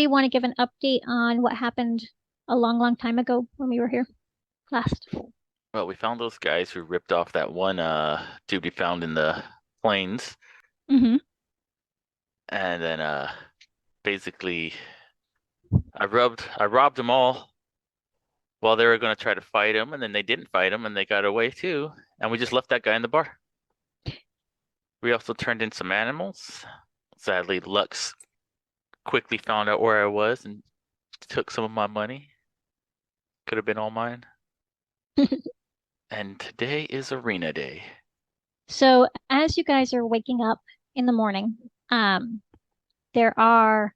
anybody want to give an update on what happened a long, long time ago when we were here last? Well, we found those guys who ripped off that one dude we found in the plains. Mm-hmm. And then basically I robbed them all while they were gonna try to fight him, and then they didn't fight him and they got away too. And we just left that guy in the bar. We also turned in some animals. Sadly, Lux quickly found out where I was and took some of my money. Could have been all mine. And today is Arena Day. So as you guys are waking up in the morning, there are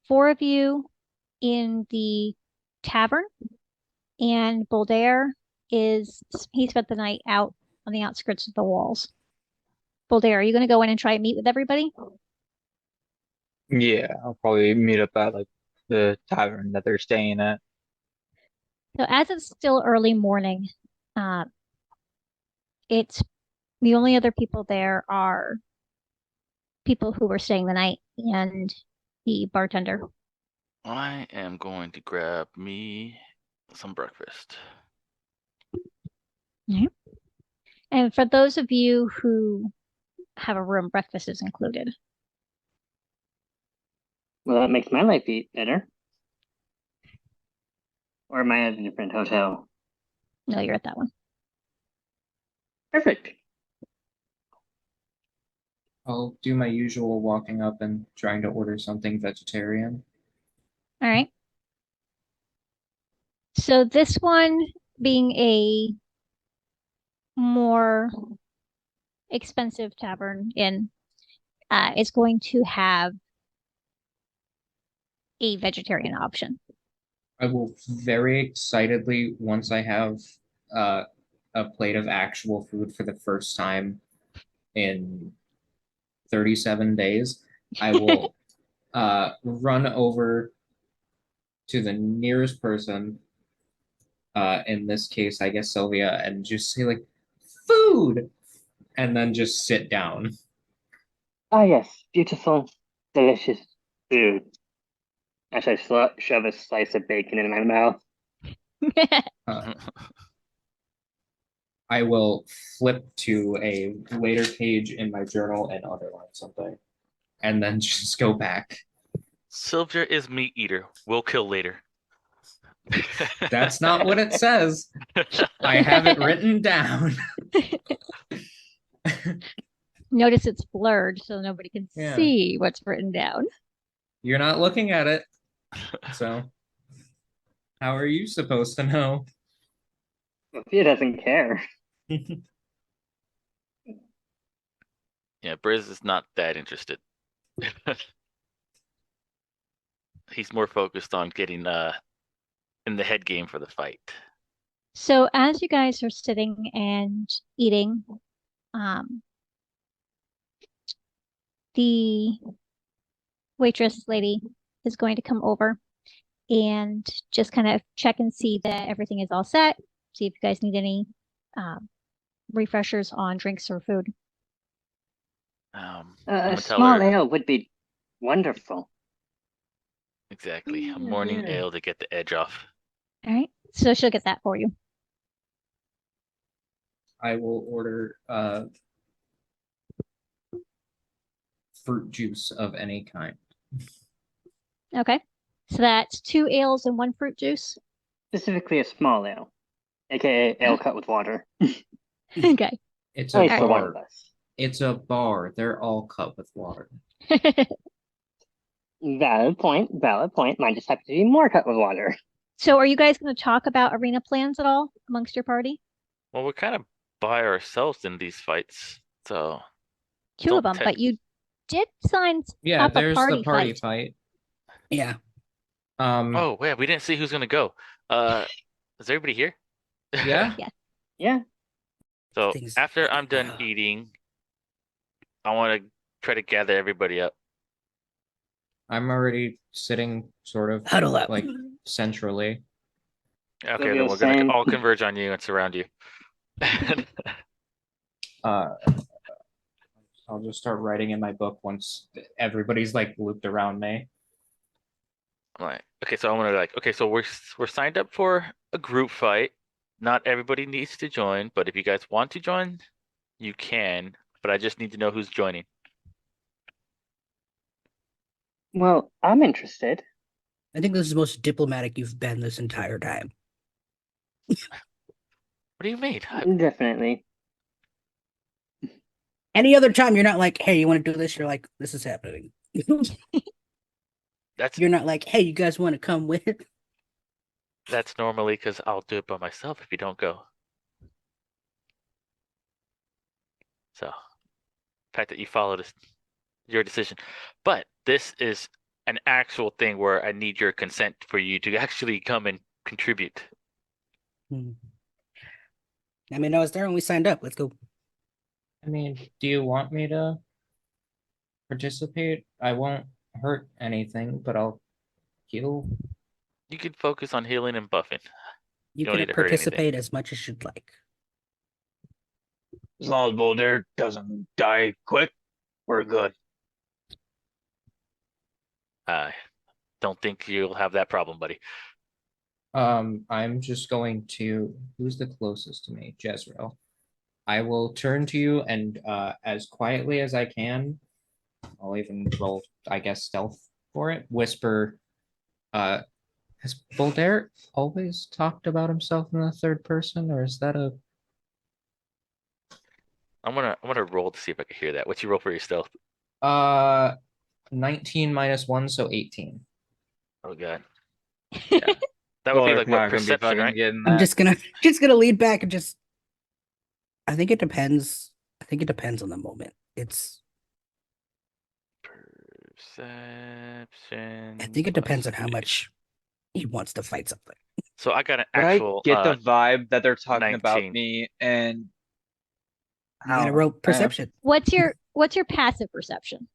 4 of you in the tavern, and Bouldaire he spent the night out on the outskirts of the walls. Bouldaire, are you going to go in and try and meet with everybody? Yeah, I'll probably meet up at like the tavern that they're staying at. So as it's still early morning, uh, it's the only other people there are people who were staying the night and the bartender. I am going to grab me some breakfast. Mhm. And for those of you who have a room, breakfast is included. Well, that makes my life eat better. Or am I at a different hotel? No, you're at that one. Perfect. I'll do my usual walking up and trying to order something vegetarian. All right. So this one being a more expensive tavern inn is going to have a vegetarian option. I will very excitedly, once I have a plate of actual food for the first time in 37 days, I will run over to the nearest person, in this case, I guess Sylvia, and just say like, food, and then just sit down. Ah, yes, beautiful, delicious food. As I shove a slice of bacon in my mouth. I will flip to a later page in my journal and underline something, and then just go back. Sylvia is meat eater. We'll kill later. That's not what it says. I have it written down. Notice it's blurred so nobody can Yeah. see what's written down. You're not looking at it. So how are you supposed to know? Sophia doesn't care. Yeah, Briz is not that interested. He's more focused on getting in the head game for the fight. So as you guys are sitting and eating, the waitress lady is going to come over and just kind of check and see that everything is all set. See if you guys need any refreshers on drinks or food. A small ale would be wonderful. Exactly. A morning ale to get the edge off. All right. So she'll get that for you. I will order fruit juice of any kind. Okay. So that's 2 ales and 1 fruit juice. Specifically a small ale, aka ale cut with water. Okay. It's a for one of bar. us. It's a bar. They're all cut with water. Valid point. Valid point. Mine just happens to be more cut with water. So are you guys going to talk about arena plans at all amongst your party? Well, we're kind of by ourselves in these fights, so 2 of them, but you did sign up there's a party the party fight. fight. Yeah. Oh, wait, we didn't see who's gonna go. Is everybody here? Yeah. Yeah. So after I'm done eating, I want to try to gather everybody up. I'm already sitting sort of Huddle up. like centrally. Okay, then we're gonna all converge on you and surround you. I'll just start writing in my book once everybody's like looped around me. I'm like, okay, so I'm gonna like, okay, so we're signed up for a group fight. Not everybody needs to join, but if you guys want to join, you can. But I just need to know who's joining. Well, I'm interested. I think this is the most diplomatic you've been this entire time. What do you mean? Definitely. Any other time, you're not like, hey, you want to do this? You're like, this is happening. That's You're not like, hey, you guys want to come with? that's normally because I'll do it by myself if you don't go. So, the fact that you followed is your decision. But this is an actual thing where I need your consent for you to actually come and contribute. Hmm. I mean, I was there when we signed up. Let's go. I mean, do you want me to participate? I won't hurt anything, but I'll heal. You could focus on healing and buffing. You don't can need to hurt anything. participate as much as you'd like. As long as Bouldaire doesn't die quick, we're good. I don't think you'll have that problem, buddy. I'm just going to, who's the closest to me? Jezreel. I will turn to you and as quietly as I can, I'll even roll, I guess, stealth for it. Whisper, has Bouldaire always talked about himself in the third person, or is that a I'm gonna roll to see if I can hear that. What's your roll for your stealth? 19 minus 1, so 18. Oh god. Yeah. That would be like what, perception, right? I'm just gonna lead back and just. I think it depends. I think it depends on the moment. It's. Perception. I think it plus depends on how 3. much he wants to fight something. So I got an But actual I get the vibe that they're talking about 19. me, and You gotta roll perception. What's your passive perception?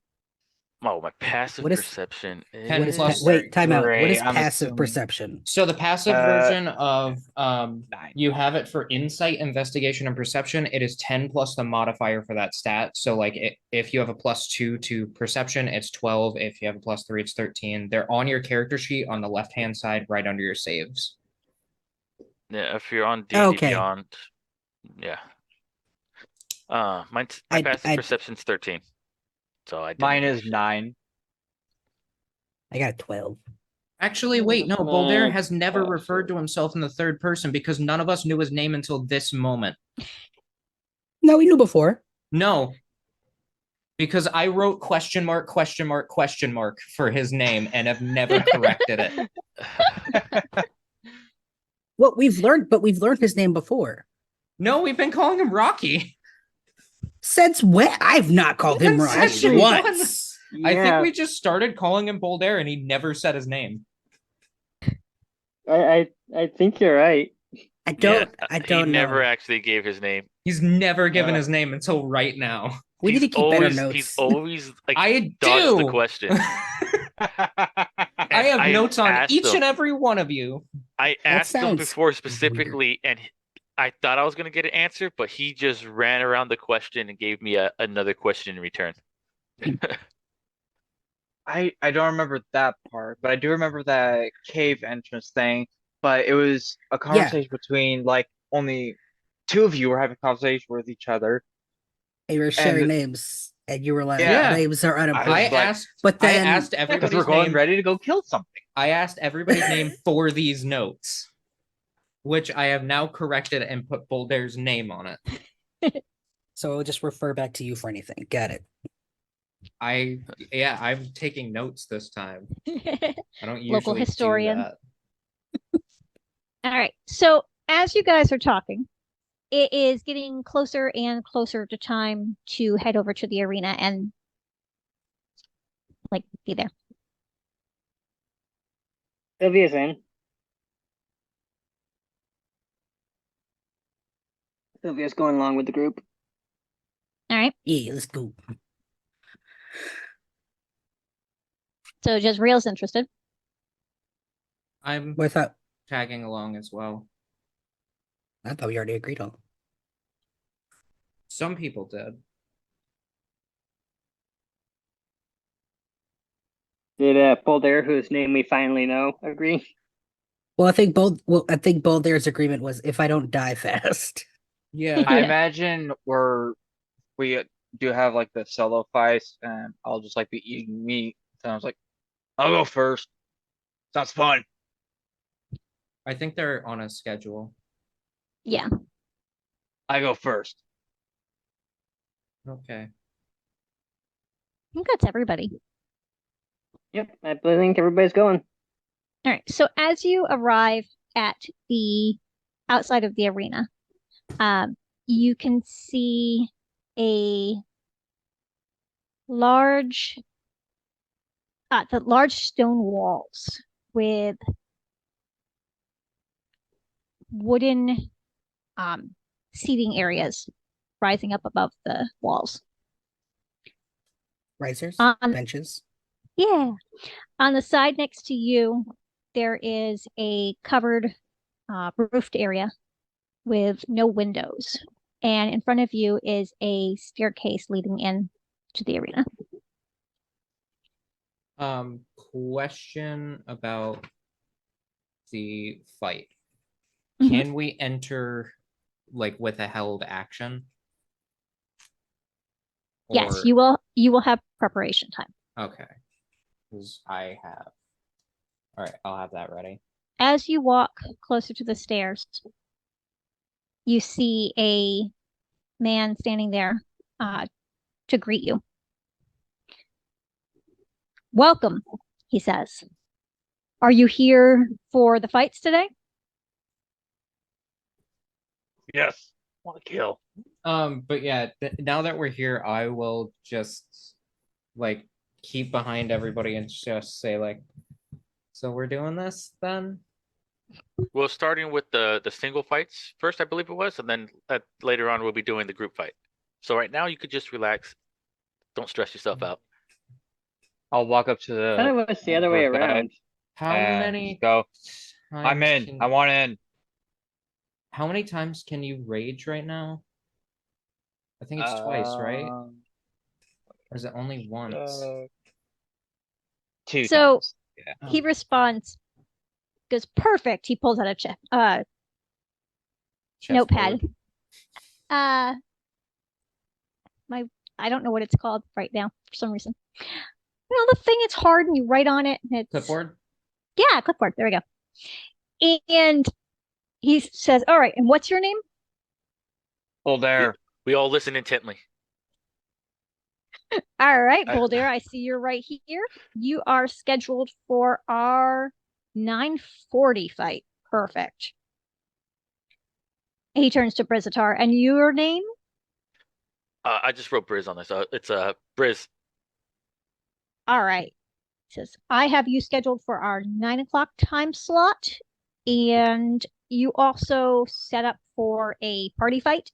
Oh, my passive What is- perception is Ten What is plus wait? Time out. What Great, is I'm passive assuming. perception? So the passive version of 9. you have it for insight, investigation, and perception. It is 10 plus the modifier for that stat. So like if you have a +2 to perception, it's 12. If you have a +3, it's 13. They're on your character sheet on the left-hand side, right under your saves. yeah, if you're on D&D Okay. Beyond, yeah. My passive perception's 13. So I didn't Mine do is shit. 9. I got a 12. Actually, wait, no, Bouldaire has never Oh, referred to himself in the third person because none of us knew his name until this moment. No, we knew before. No. Because I wrote question mark for his name and have never corrected it. Well, we've learned his name before. No, we've been calling him Rocky. Since when? I've not called him Since Rocky session once. I think we just started calling him Bouldaire and he never said his name. I think you're right. I don't He never know. actually gave his name. He's never given his name until right now. We need to keep better notes. He's always like I dodged the do. question. I have notes on asked each him- and every one of you. I asked him sounds before specifically, and I thought I was gonna get an answer, but he just ran around the question and gave me another question in return. I don't remember that part, but I do remember that cave entrance thing. But it was a conversation between like only 2 of you were having a conversation with each other. And you were sharing And- names, and you were like, Yeah. names are unimportant. I was like- asked but I then asked Because everybody's we're going name. ready to go kill something. I asked everybody's name for these notes, which I have now corrected and put Bouldare's name on it. so I'll just refer back to you for anything. Got it. I'm taking notes this time. I don't usually Local historian. do that. All right. So as you guys are talking, it is getting closer and closer to time to head over to the arena and like be there. Sylvia's in. Sylvia's going along with the group. All right. Yeah, let's go. So Jezreel's interested. I'm Well, tagging along as well. I thought we already agreed on. Some people did. Did Bouldaire, whose name we finally know, agree? Well, I think Bouldaire's agreement was if I don't die fast. Yeah. I Yeah. imagine we do have like the solo fights, and I'll just like be eating meat. So I was like, I'll go first. Sounds fun. I think they're on a schedule. Yeah. I go first. Okay. I think that's everybody. Yep, I think everybody's going. All right. So as you arrive at the outside of the arena, you can see a large, the large stone walls with wooden seating areas rising up above the walls. Risers, On benches. Yeah, on the side next to you, there is a covered roofed area with no windows. And in front of you is a staircase leading in to the arena. Question about the fight. Mhm. Can we enter like with a held action? Yes, Or you will have preparation time. okay. Because I have. All right, I'll have that ready. As you walk closer to the stairs, you see a man standing there to greet you. Welcome, he says. Are you here for the fights today? Yes. Want to kill. But yeah, now that we're here, I will just like keep behind everybody and just say like, so we're doing this then? Well, starting with the single fights first, I believe it was, and then later on we'll be doing the group fight. So right now you could just relax. Don't stress yourself out. I'll walk up to I thought the it was the other way roof guy around. How and many go. times I'm in. can- I want in. How many times can you rage right now? I think it's twice, right? Or is it only once? Two So times. Yeah. he responds, goes, perfect. He pulls out a notepad. Chessboard. I don't know what it's called right now for some reason. You know, the thing is hard and you write on it and it's Clipboard? Yeah, clipboard. There we go. And he says, all right, and what's your name? Bouldaire. We all listen intently. All right, I- Bouldaire, I see you're right here. You are scheduled for our 9:40 fight. Perfect. He turns to Briz-Atar, and your name? I just wrote Briz on this. It's Briz. All right. He says, I have you scheduled for our 9 o'clock time slot, and you also set up for a party fight.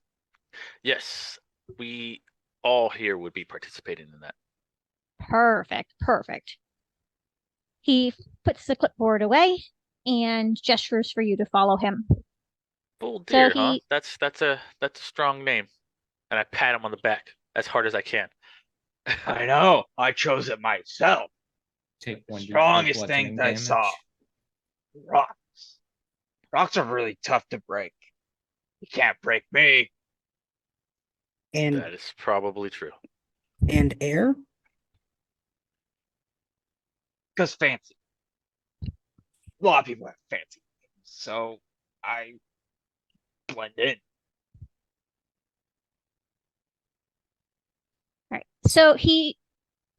Yes, we all here would be participating in that. Perfect, perfect. He puts the clipboard away and gestures for you to follow him. Bouldaire, So huh? he- That's a strong name. And I pat him on the back as hard as I can. I know. I chose it myself. Take one Strongest thing that I saw. Rocks. Rocks are really tough to break. You can't break me. And That is probably true. air. Because fancy. A lot of people have fancy names, so I blend in. All right. So he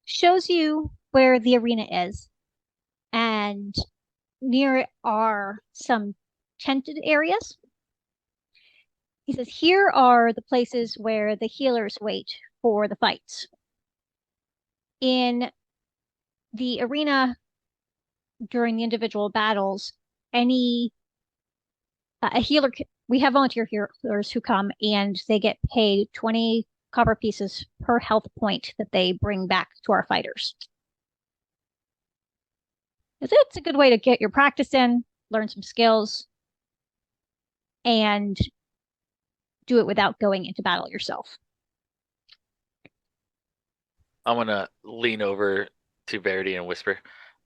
shows you where the arena is, and near it are some tented areas. He says, here are the places where the healers wait for the fights. In the arena during the individual battles, any a healer, we have volunteer healers who come and they get paid 20 copper pieces per health point that they bring back to our fighters. It's a good way to get your practice in, learn some skills, and do it without going into battle yourself. I'm gonna lean over to Verity and whisper,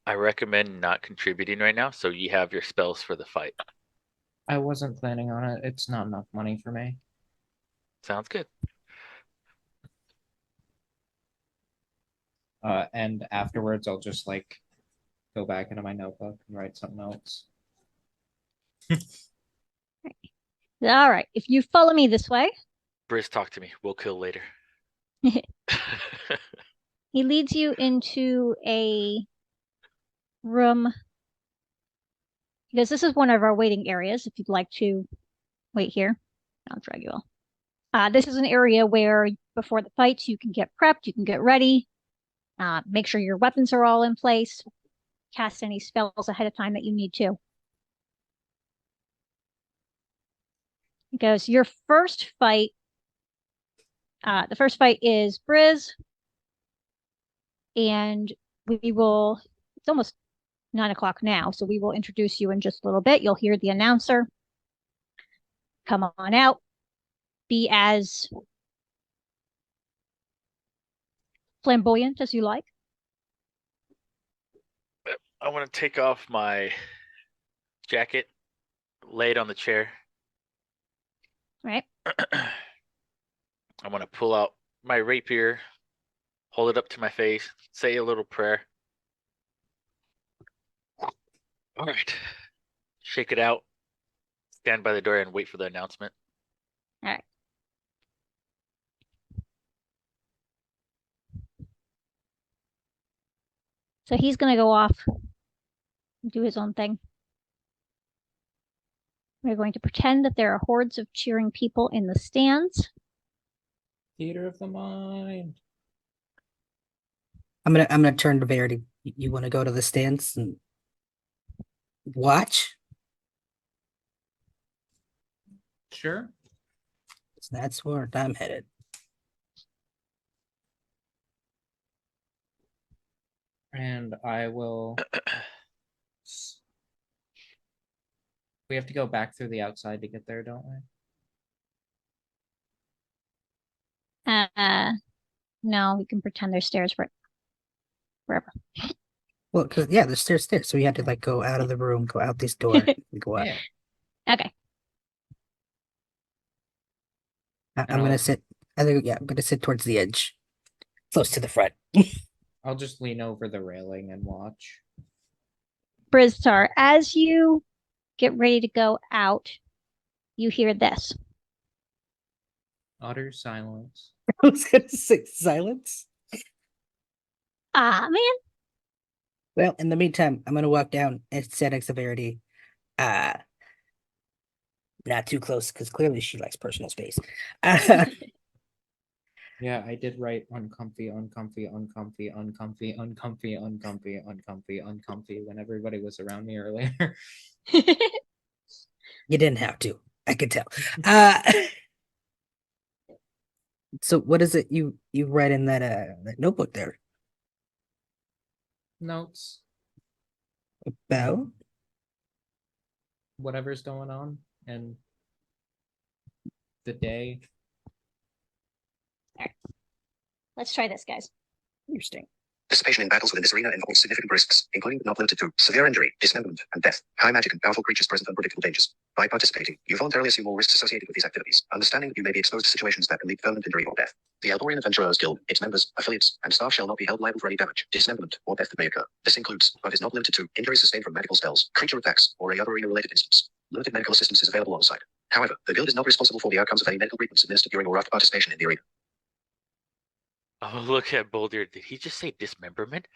I recommend not contributing right now, so you have your spells for the fight. I wasn't planning on it. It's not enough money for me. Sounds good. And afterwards, I'll just like go back into my notebook and write something else. All right. If you follow me this way, Briz, talk to me. We'll kill later. he leads you into a room. Because this is one of our waiting areas, if you'd like to wait here. I'll drag you all. This is an area where before the fights, you can get prepped, you can get ready, make sure your weapons are all in place, cast any spells ahead of time that you need to. It goes, your first fight, the first fight is Briz, and we will, it's almost 9 o'clock now, so we will introduce you in just a little bit. You'll hear the announcer. Come on out. Be as flamboyant as you like. I want to take off my jacket, lay it on the chair. Right. I want to pull out my rapier, hold it up to my face, say a little prayer. All right. Shake it out, stand by the door and wait for the announcement. All right. So he's going to go off and do his own thing. We're going to pretend that there are hordes of cheering people in the stands. Theater of the mind. I'm gonna turn to Verity. You want to go to the stands and watch? Sure. That's where I'm headed. And I will. We have to go back through the outside to get there, don't we? No, we can pretend there's stairs wherever. Well, cause yeah, there's stairs there, so we had to like go out of the room, go out this door, and go up. Yeah. Okay. I'm gonna sit. I think I'm gonna sit towards the edge, close to the front. I'll just lean over the railing and watch. Briz-Atar, as you get ready to go out, you hear this. Utter silence. I was gonna say silence. Ah, man. Well, in the meantime, I'm gonna walk down and sit next to Verity. Not too close, because clearly she likes personal space. Yeah, I did write uncomfy, uncomfy, uncomfy, uncomfy, uncomfy, uncomfy, uncomfy, uncomfy when everybody was around me earlier. You didn't have to. I could tell. So what is it you write in that notebook there? Notes, About? whatever's going on, and the day. Let's try this, guys. Interesting. Participation in battles within this arena involves significant risks, including but not limited to severe injury, dismemberment, and death. High magic and powerful creatures present unpredictable dangers. By participating, you voluntarily assume all risks associated with these activities, understanding that you may be exposed to situations that can lead to permanent injury or death. The Eldorian Adventurers Guild, its members, affiliates, and staff shall not be held liable for any damage, dismemberment, or death that may occur. This includes, but is not limited to, injuries sustained from magical spells, creature attacks, or any other arena-related instance. Limited medical assistance is available on site. However, the Guild is not responsible for the outcomes of any medical treatments administered during or after participation in the arena. Oh, look at Bouldaire. Did he just say dismemberment?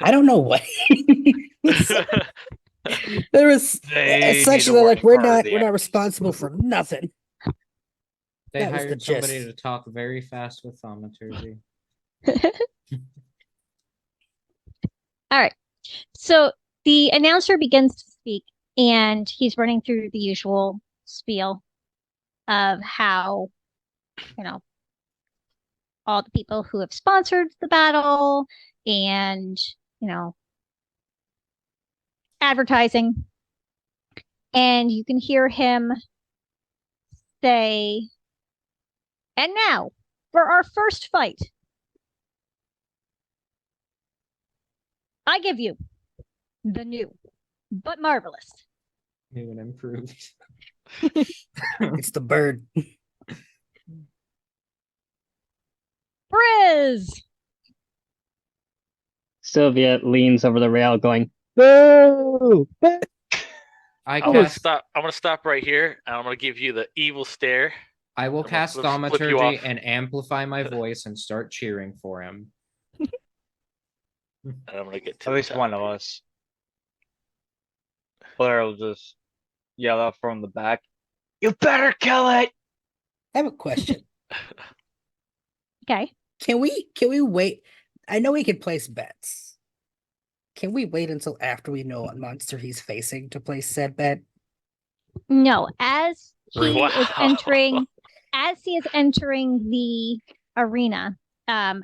I don't know what. There was They essentially need to like work we're harder, not the responsible for nothing. They That was the hired somebody gist. to talk very fast with thaumaturgy. All right. So the announcer begins to speak, and he's running through the usual spiel of how, all the people who have sponsored the battle and, advertising. And you can hear him say, and now for our first fight. I give you the new, but marvelous New and improved. It's the bird. Briz. Sylvia leans over the rail, going, "Boo! Boo!" I I'm gonna cast. stop. I'm gonna stop right here, and I'm gonna give you the evil stare. I will I'm gonna cast flip you thaumaturgy off. and amplify my voice and start cheering for him. And I'm gonna get to At the least top. one of us. Blair will just yell out from the back, "You better kill it!" I have a question. Okay. Can we wait? I know we can place bets. Can we wait until after we know what monster he's facing to place said bet? No, as he is Wow. entering, the arena, a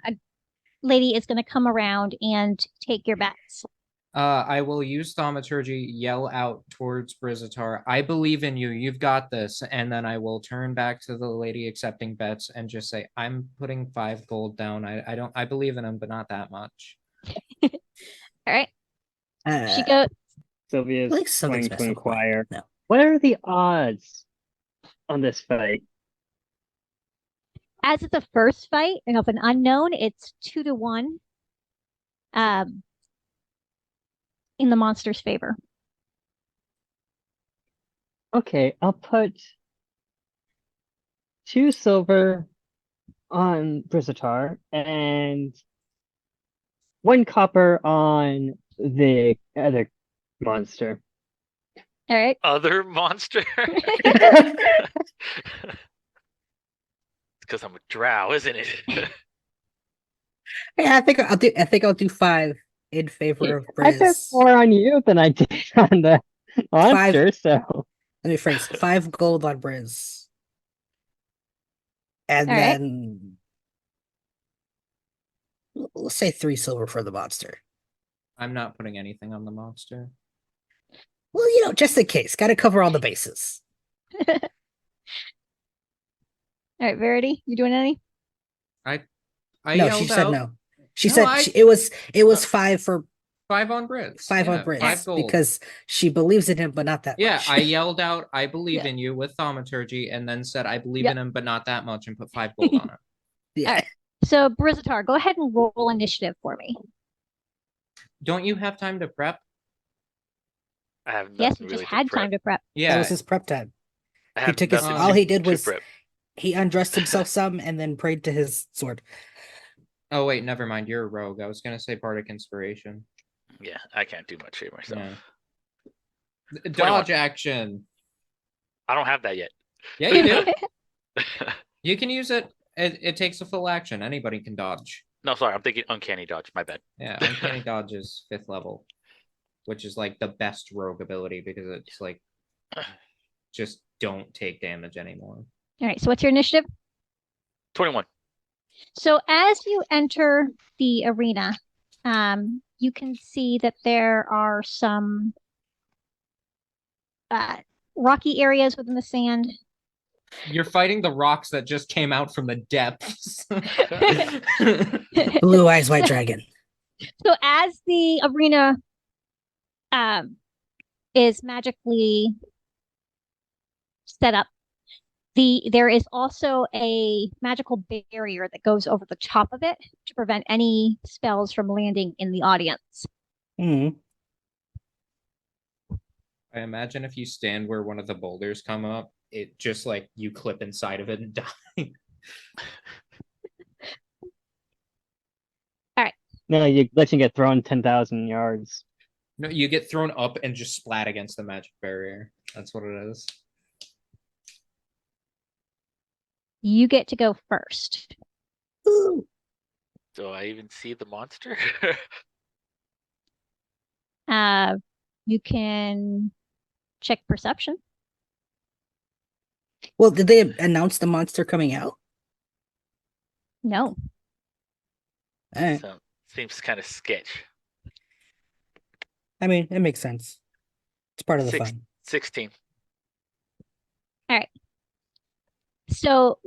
lady is going to come around and take your bets. I will use thaumaturgy, yell out towards Briz-Atar, I believe in you, you've got this, and then I will turn back to the lady accepting bets and just say, I'm putting 5 gold down. I believe in him, but not that much. All right. She goes. Sylvia's Like something's going to messing with mine. inquire, No. what are the odds on this fight? As it's a first fight of an unknown, it's 2-1. In the monster's favor. Okay, I'll put 2 silver on Briz-Atar and 1 copper on the other monster. All right. Other monster. It's because I'm a drow, isn't it? Yeah, I think I'll do 5 in favor of I put Briz. 4 on you than I did on the monster, so Let me phrase 5 gold on Briz. And All right. then let's say 3 silver for the monster. I'm not putting anything on the monster. Well, just in case. Gotta cover all the bases. All right, Verity, you doing any? I No, yelled she said out, no. She No, said it was 5 for 5 on Briz. 5 on Yeah, Briz 5 gold. because she believes in him, but not that Yeah, much. I yelled out, I believe Yeah. in you with thaumaturgy, and then said, I believe Yep. in him, but not that much, and put 5 gold on it. Yeah. All right. So, Briz-Atar, go ahead and roll initiative for me. Don't you have time to prep? I have nothing Yes, you really just had prep. time to prep. That Yeah, was his prep time. I He have took his nothing all to- he did to was prep. he undressed himself some and then prayed to his sword. oh wait, never mind, you're a rogue. I was gonna say Bardic Inspiration. Yeah, I can't do much here myself. Yeah. Dodge action. I don't have that yet. Yeah, you do. You can use it. It takes a full action. Anybody can dodge. No, sorry, I'm thinking uncanny dodge. My bad. Yeah, Uncanny Dodge is 5th level, which is like the best rogue ability because it's like just don't take damage anymore. All right. So, what's your initiative? 21. So, as you enter the arena, you can see that there are some rocky areas within the sand. You're fighting the rocks that just came out from the depths. Blue Eyes White Dragon. So as the arena is magically set up, there is also a magical barrier that goes over the top of it to prevent any spells from landing in the audience. Mhm. I imagine if you stand where one of the boulders come up, it just like you clip inside of it and die. No, you let you get thrown 10,000 yards. No, you get thrown up and just splat against the magic barrier. That's what it is. You get to go first. Ooh. Do I even see the monster? You can check perception. Well, did they announce the monster coming out? No. All right. So, seems kind of sketch. I mean, it makes sense. It's part of the Six- fun. 16. So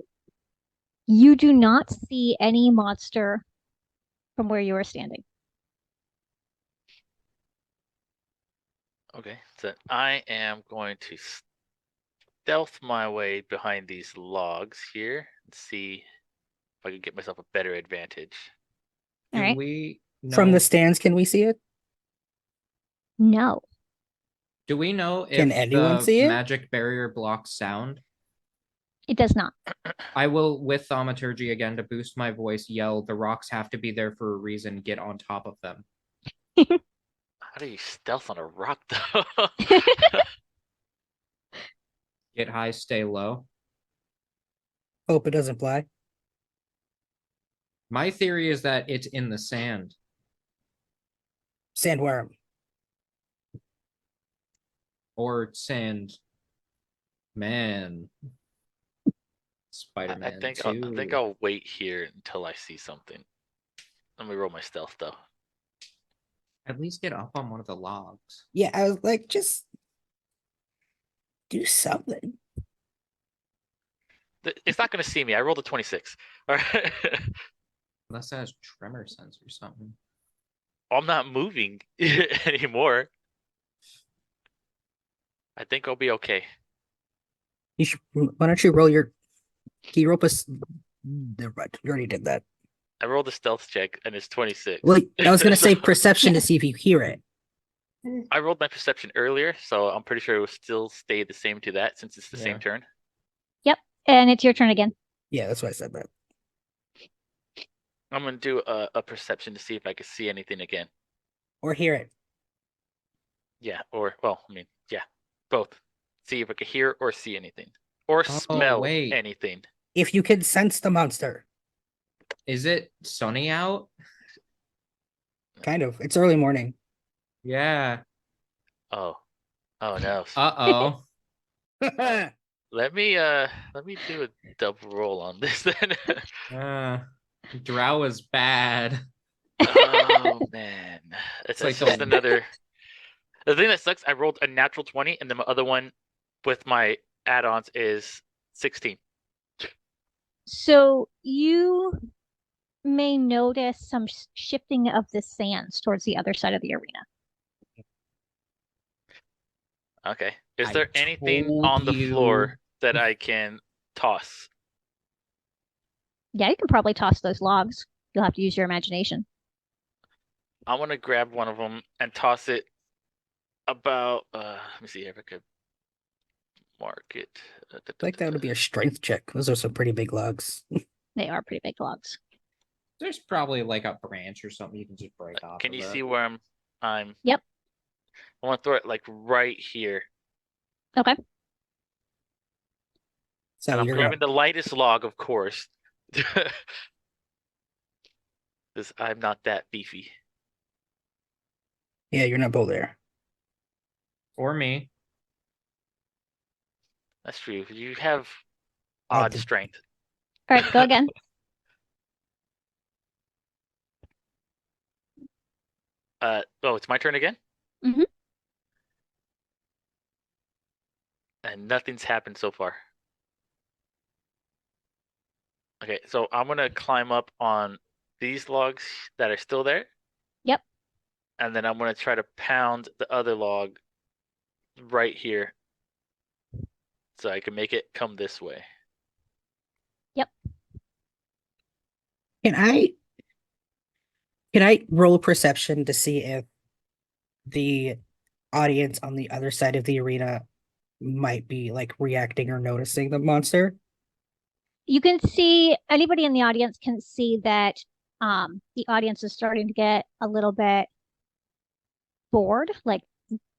you do not see any monster from where you are standing. Okay, so I am going to stealth my way behind these logs here and see if I can get myself a better advantage. Do All right. we know, From the stands, can we see it? No. do we know if Can anyone the see it? magic barrier blocks sound? It does not. I will, with thaumaturgy again to boost my voice, yell, "The rocks have to be there for a reason. Get on top of them." How do you stealth on a rock, though? Get high, stay low. Hope it doesn't fly. My theory is that it's in the sand. Sandworm. Or sand. Man. I Spider-Man think 2. I think I'll wait here until I see something. Let me roll my stealth, though. At least get up on one of the logs. Yeah, I was like, just do something. It's not going to see me. I rolled a 26. All right. Unless it has tremor sense or something. I'm not moving anymore. I think I'll be okay. You should. Why don't you roll your? Can you roll us? Never mind. You already did that. I rolled a stealth check and it's 26. Well, I was gonna say perception to see if you hear it. I rolled my perception earlier, so I'm pretty sure it will still stay the same to that since it's the same Yeah. turn. And it's your turn again. Yeah, that's why I said that. I'm gonna do a perception to see if I can see anything again. Or hear it. Yeah, or well, I mean, yeah, both. See if I can hear or see anything, or smell wait. anything. If you can sense the monster. Is it sunny out? Kind of. It's early morning. Yeah. Oh no. Uh-oh. Let me do a double roll on this then. Drow is bad. Oh man, it's like just the- another. The thing that sucks, I rolled a natural 20, and then my other one with my add-ons is 16. So you may notice some shifting of the sands towards the other side of the arena. Okay. Is I there anything told on the you. floor that I can toss? Yeah, you can probably toss those logs. You'll have to use your imagination. I want to grab one of them and toss it about. Let me see if I could mark it. I think that would be a strength check. Those are some pretty big logs. They are pretty big logs. There's probably like a branch or something you can just break off. Can of you it. see where I'm? Yep. I want to throw it like right here. Okay. So And I'm you're grabbing gonna, the lightest log, of course. Because I'm not that beefy. yeah, you're not Bouldaire. Or me. That's true. You have Oh, odd the- strength. All right, go again. Oh, it's my turn again? Mhm. And nothing's happened so far. Okay, so I'm gonna climb up on these logs that are still there. Yep. And then I'm gonna try to pound the other log right here. So I can make it come this way. Can I roll perception to see if the audience on the other side of the arena might be like reacting or noticing the monster? You can see, anybody in the audience can see that the audience is starting to get a little bit bored, like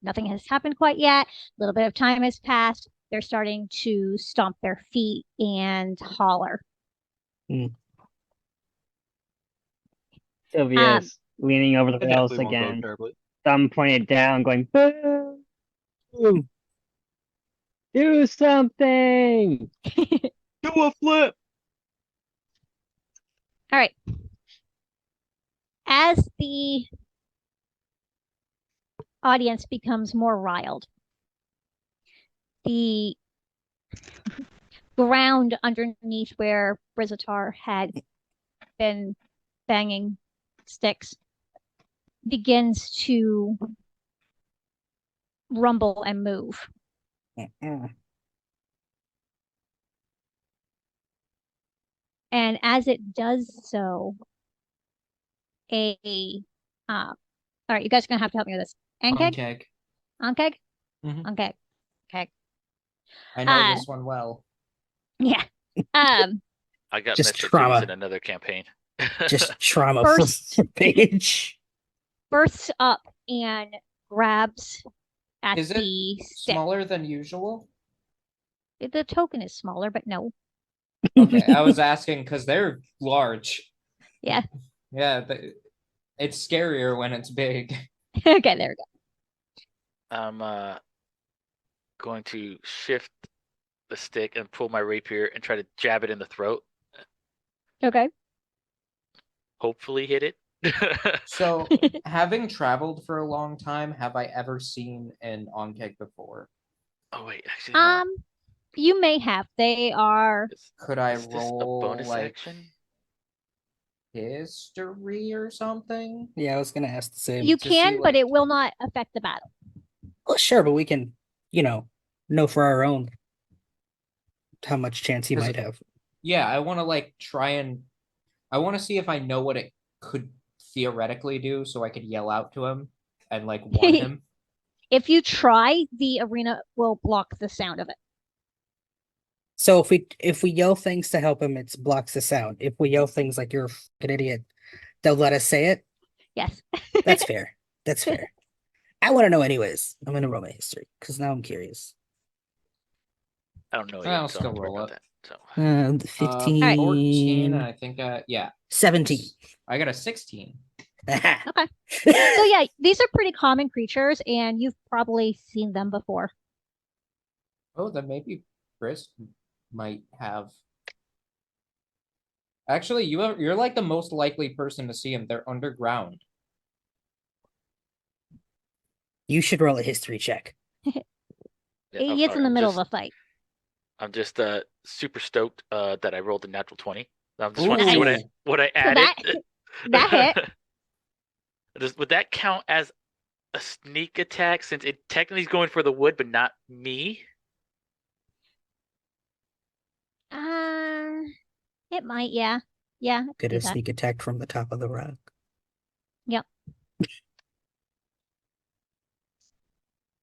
nothing has happened quite yet. A little bit of time has passed. They're starting to stomp their feet and holler. Sylvia's leaning over the It rails definitely won't go again, terribly. thumb pointed down, going, boo! Do something! Do a flip! All right. As the audience becomes more riled, the ground underneath where Briz-Atar had been banging sticks begins to rumble and move. And as it does so, all right, you guys are gonna have to help me with this. Ankeg? Keg. Ankeg? Mhm. Ankeg. Okay. I know Uh, this one well. Yeah. I got Just Mr. trauma. Toots in another campaign. Just trauma First- full page. Bursts up and grabs at Is it the stick. smaller than usual? The token is smaller, but no. Okay, I was asking because they're large. Yeah. Yeah, it's scarier when it's big. Okay, there we go. I'm going to shift the stick and pull my rapier and try to jab it in the throat. Okay. Hopefully hit it. So, having traveled for a long time, have I ever seen an Onkeg before? Oh wait, actually, hold on. You may have. They are. Could I Is this a roll bonus like action? history or something? Yeah, I was gonna ask the same. You to see, can, but like- it will not affect the battle. Well, sure, but we can, know for our own how much chance he 'Cause- might have. Yeah, I want to like try and I want to see if I know what it could theoretically do, so I could yell out to him and like warn him. If you try, the arena will block the sound of it. So if we yell things to help him, it blocks the sound. If we yell things like "you're a fucking idiot," they'll let us say it. Yes. That's fair. That's fair. I want to know anyways. I'm gonna roll my history because now I'm curious. I don't know I'll yet, so I still don't have to worry roll about it. that. So 15, 14, and I think yeah, 17. I got a 16. Okay. So yeah, these are pretty common creatures, and you've probably seen them before. Oh, then maybe Briz might have. Actually, you're like the most likely person to see them. They're underground. You should roll a history check. yeah, I'm He is in sorry, the I'm middle just, of a fight. I'm just super stoked that I rolled a natural 20. I just want to see Ooh. what I So added. that hit. Would that count as a sneak attack since it technically is going for the wood, but not me? It might, yeah. Yeah. I Get see a that. sneak attack from the top of the rock. Yep.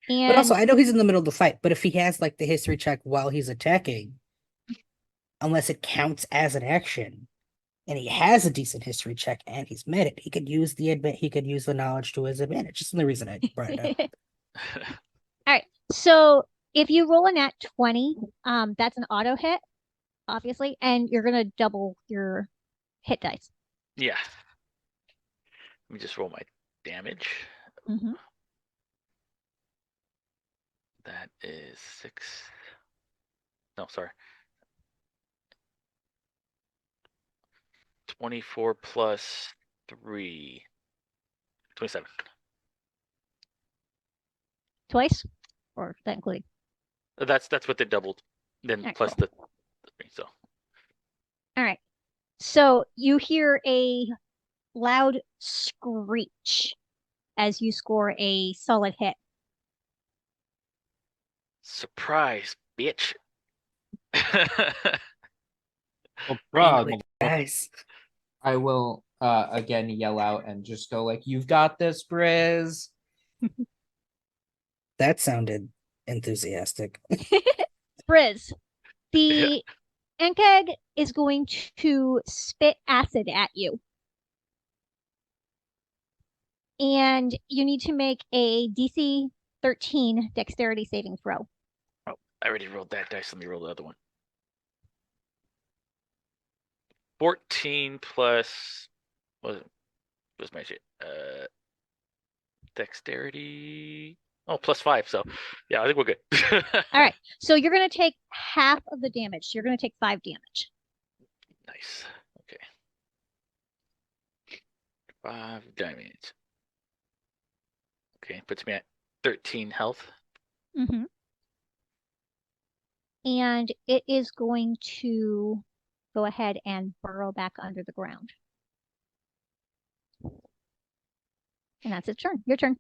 But also, And I know he's in the middle of the fight, but if he has like the history check while he's attacking, unless it counts as an action, and he has a decent history check and he's met it, he could use the knowledge to his advantage. Just the reason I brought it up. all right. So if you roll a nat 20, that's an auto hit, obviously, and you're gonna double your hit dice. Yeah. Let me just roll my damage. Mhm. That is 6. No, sorry. 24 plus 3. 27. Twice? Or that including? That's what they doubled. Then Alright, plus cool. the 3. So All right. So you hear a loud screech as you score a solid hit. surprise, bitch. Well, proud. Angry guys. I will again yell out and just go like, "You've got this, Briz." That sounded enthusiastic. Briz, the Ankeg is going to spit acid at you. And you need to make a DC 13 dexterity saving throw. I already rolled that dice. Let me roll the other one. 14 plus what was my shit? Dexterity. Oh, plus 5. So yeah, I think we're good. All right. So you're going to take half of the damage. So you're going to take 5 damage. Nice. Okay. 5 damage. Okay, puts me at 13 health. Mm-hmm. And it is going to go ahead and burrow back under the ground. And that's its turn. Your turn.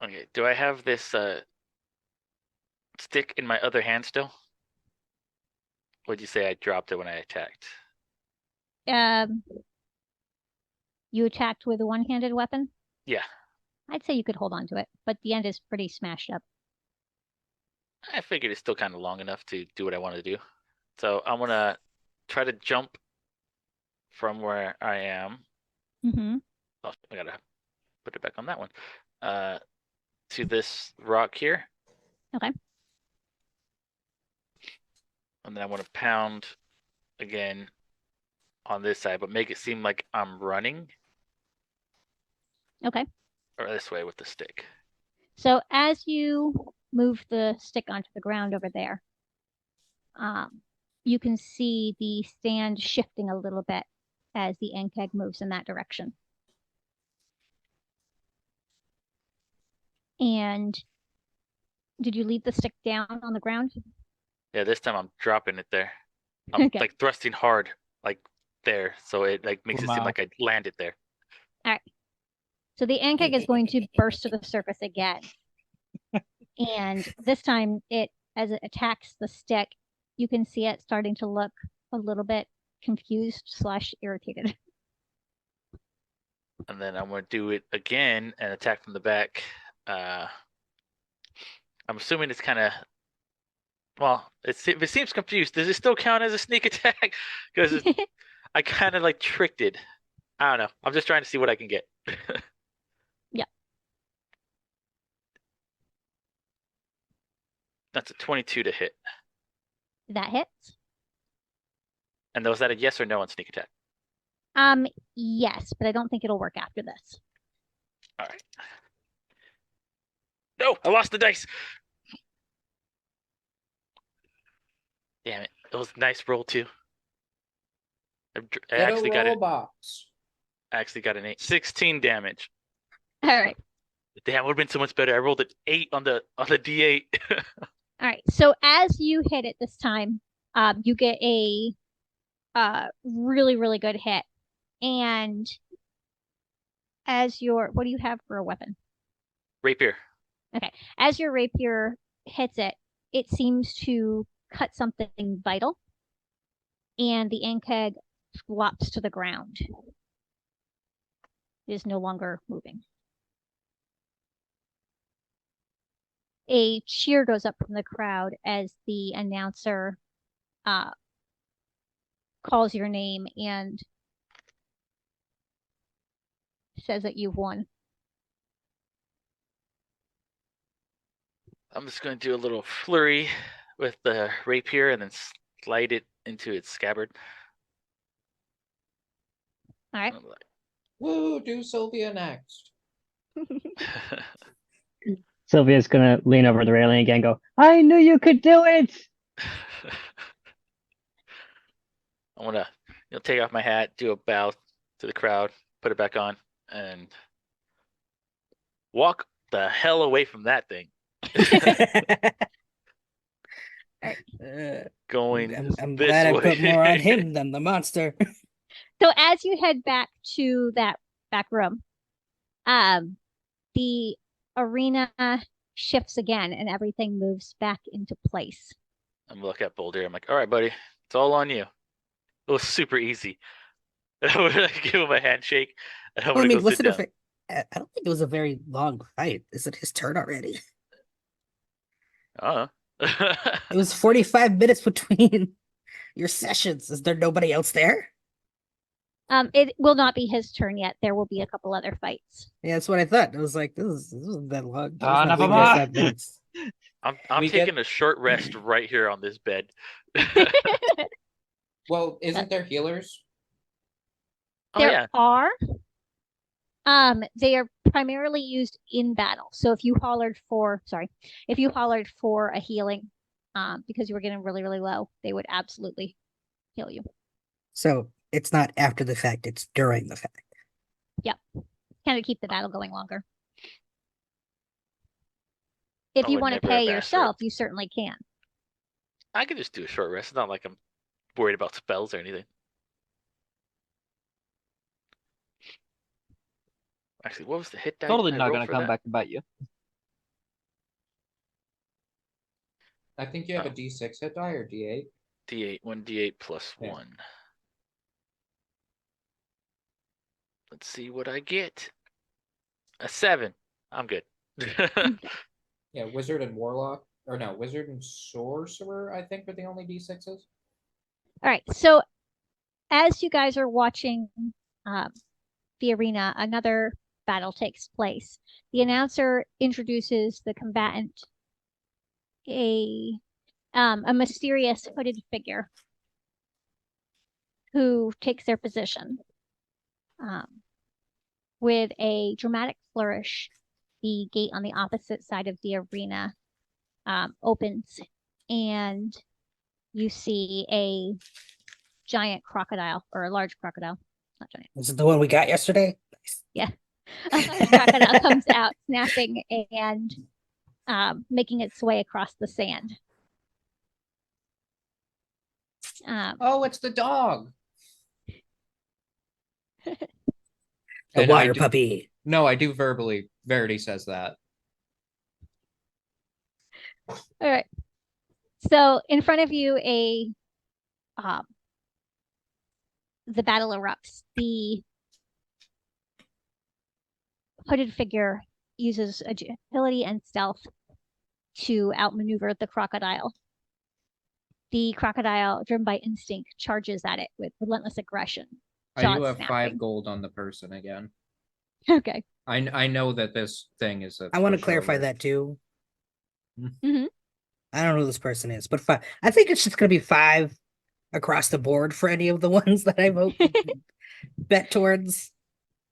Okay, do I have this stick in my other hand still? Would you say I dropped it when I attacked? You attacked with a one-handed weapon? Yeah. I'd say you could hold on to it, but the end is pretty smashed up. I figured it's still kind of long enough to do what I want to do. So I'm gonna try to jump from where I am. Mm-hmm. Oh, I gotta put it back on that one. To this rock here. Okay. And then I want to pound again on this side, but make it seem like I'm running. Okay. Or this way with the stick. So as you move the stick onto the ground over there, you can see the stand shifting a little bit as the Ankeg moves in that direction. And did you leave the stick down on the ground? Yeah, this time I'm dropping it there. I'm Okay. like thrusting hard, like there, so it like makes it seem Wow. like I landed there. So the Ankeg is going to burst to the surface again. And this time, as it attacks the stick, you can see it starting to look a little bit confused / irritated. And then I'm gonna do it again and attack from the back. I'm assuming it's kind of, well, if it seems confused, does it still count as a sneak attack? Because I kind of like tricked it. I don't know. I'm just trying to see what I can get. Yeah. That's a 22 to hit. That hits. And was that a yes or no on sneak attack? Yes, but I don't think it'll work after this. All right. No, I lost the dice. Damn it. It was a nice roll too. I actually got it. Box. I actually got an 8. 16 damage. All right. Damn, would have been so much better. I rolled an 8 on the D8. All right. So as you hit it this time, you get a really, really good hit. And what do you have for a weapon? Rapier. Okay. As your rapier hits it, it seems to cut something vital. And the Ankeg flops to the ground. It is no longer moving. A cheer goes up from the crowd as the announcer calls your name and says that you've won. I'm just going to do a little flurry with the rapier and then slide it into its scabbard. All right. Woo, do Sylvia next. Sylvia's gonna lean over the railing again and go, I knew you could do it! I want to take off my hat, do a bow to the crowd, put it back on, and walk the hell away from that thing. Going I'm this glad I way. put more on him than the monster. So as you head back to that back room, the arena shifts again and everything moves back into place. I'm looking at Bouldaire. I'm like, all right, buddy, it's all on you. It was super easy. And I would give him a handshake. And I'm Well, I gonna mean, go sit down. I don't think it was a very long fight. Is it his turn already? It was 45 minutes between your sessions. Is there nobody else there? It will not be his turn yet. There will be a couple other fights. Yeah, that's what I thought. I was like, this isn't that long. It was Son not of a even ma- 5 minutes. I'm We taking get- a short rest right here on this bed. Well, isn't there healers? Oh There yeah. are. They are primarily used in battle. So if you hollered for a healing, because you were getting really, really low, they would absolutely heal you. So it's not after the fact, it's during the fact. Kind of keep the battle going longer. If I you would want to never have pay asked for yourself, it. you certainly can. I could just do a short rest. It's not like I'm worried about spells or anything. Actually, what was the hit die? Totally I not rolled gonna for come that? back and bite you. I think you have a Oh. D6 hit die or D8. D8, 1d8 plus Yeah. 1. Let's see what I get. A 7. I'm good. Yeah, wizard and warlock, or no, wizard and sorcerer. I think are the only D6s. All right. So as you guys are watching the arena, another battle takes place. The announcer introduces the combatant, a mysterious hooded figure who takes their position. With a dramatic flourish, the gate on the opposite side of the arena opens, and you see a giant crocodile, or a large crocodile. Not giant. Is it the one we got yesterday? Yeah. A large crocodile comes out, snapping and making its way across the sand. Oh, it's the dog. The And I water do- puppy. No, I do verbally. Verity says that. All right. So in front of you, the battle erupts. The hooded figure uses agility and stealth to outmaneuver the crocodile. The crocodile, driven by instinct, charges at it with relentless aggression. I do jaws have snapping. 5 gold on the person again. Okay. I know that this thing is a. I want to pushover. clarify that too. Mhm. I don't know who this person is, but 5. I think it's just gonna be 5 across the board for any of the ones that I vote bet towards.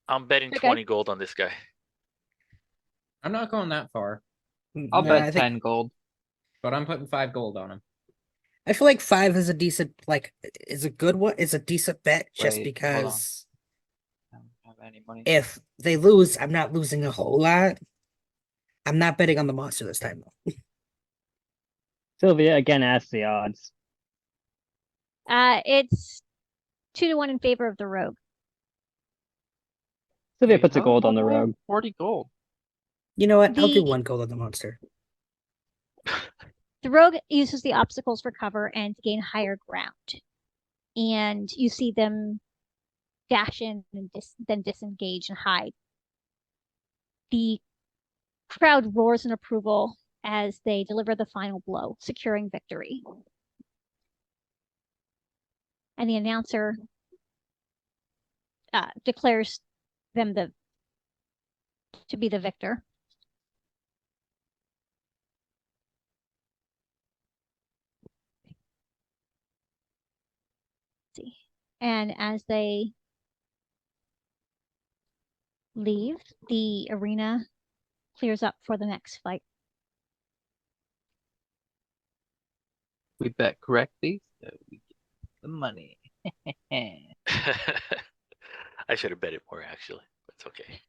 I'm betting Okay. 20 gold on this guy. I'm not going that far, I'll Yeah, bet I think 10 gold. but I'm putting 5 gold on him. I feel like 5 is a decent, like, is a good one. Is a decent bet just Wait, hold on. because I don't have any money. if they lose, I'm not losing a whole lot. I'm not betting on the monster this time though. Sylvia again asks the odds. It's 2-1 in favor of the rogue. Sylvia Wait, puts a how is gold on the that rogue. 40 gold. You know what? I'll do The- 1 gold on the monster. The rogue uses the obstacles for cover and to gain higher ground. And you see them dash in and then disengage and hide. The crowd roars in approval as they deliver the final blow, securing victory. And the announcer declares them to be the victor. Let's see. And as they leave, the arena clears up for the next fight. We bet correctly, so we get the money. I should have bet it more actually. But it's okay.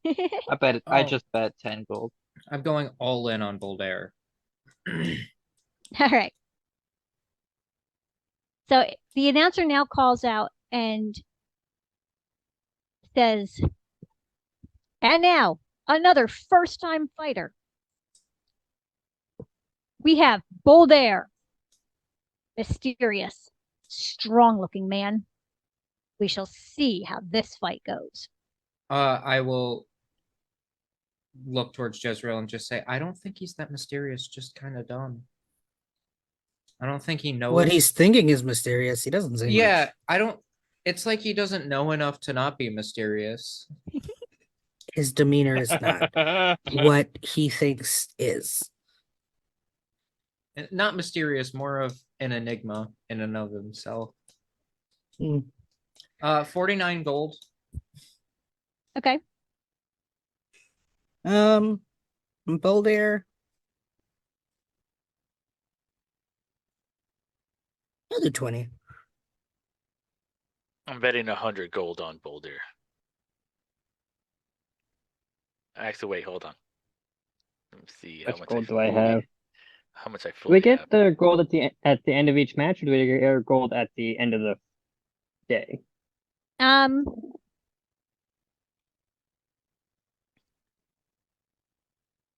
I bet it. I Oh. just bet 10 gold. I'm going all in on Bouldaire. All right. So the announcer now calls out and says, and now another first-time fighter. We have Bouldaire, mysterious, strong-looking man. We shall see how this fight goes. I will look towards Jezreel and just say, I don't think he's that mysterious, just kind of dumb. I don't think he knows. What he's thinking is mysterious. He doesn't say Yeah, much. I don't. It's like he doesn't know enough to not be mysterious. His demeanor is not what he thinks is. Not mysterious, more of an enigma in and of himself. Hmm. 49 gold. Okay. Bouldaire. I'll do 20. I'm betting 100 gold on Boulder. Actually, wait, hold on. Let me see how Which much gold do I fully- have? How much I Do we fully get have. the gold at the end of each match, or do we get our gold at the end of the day?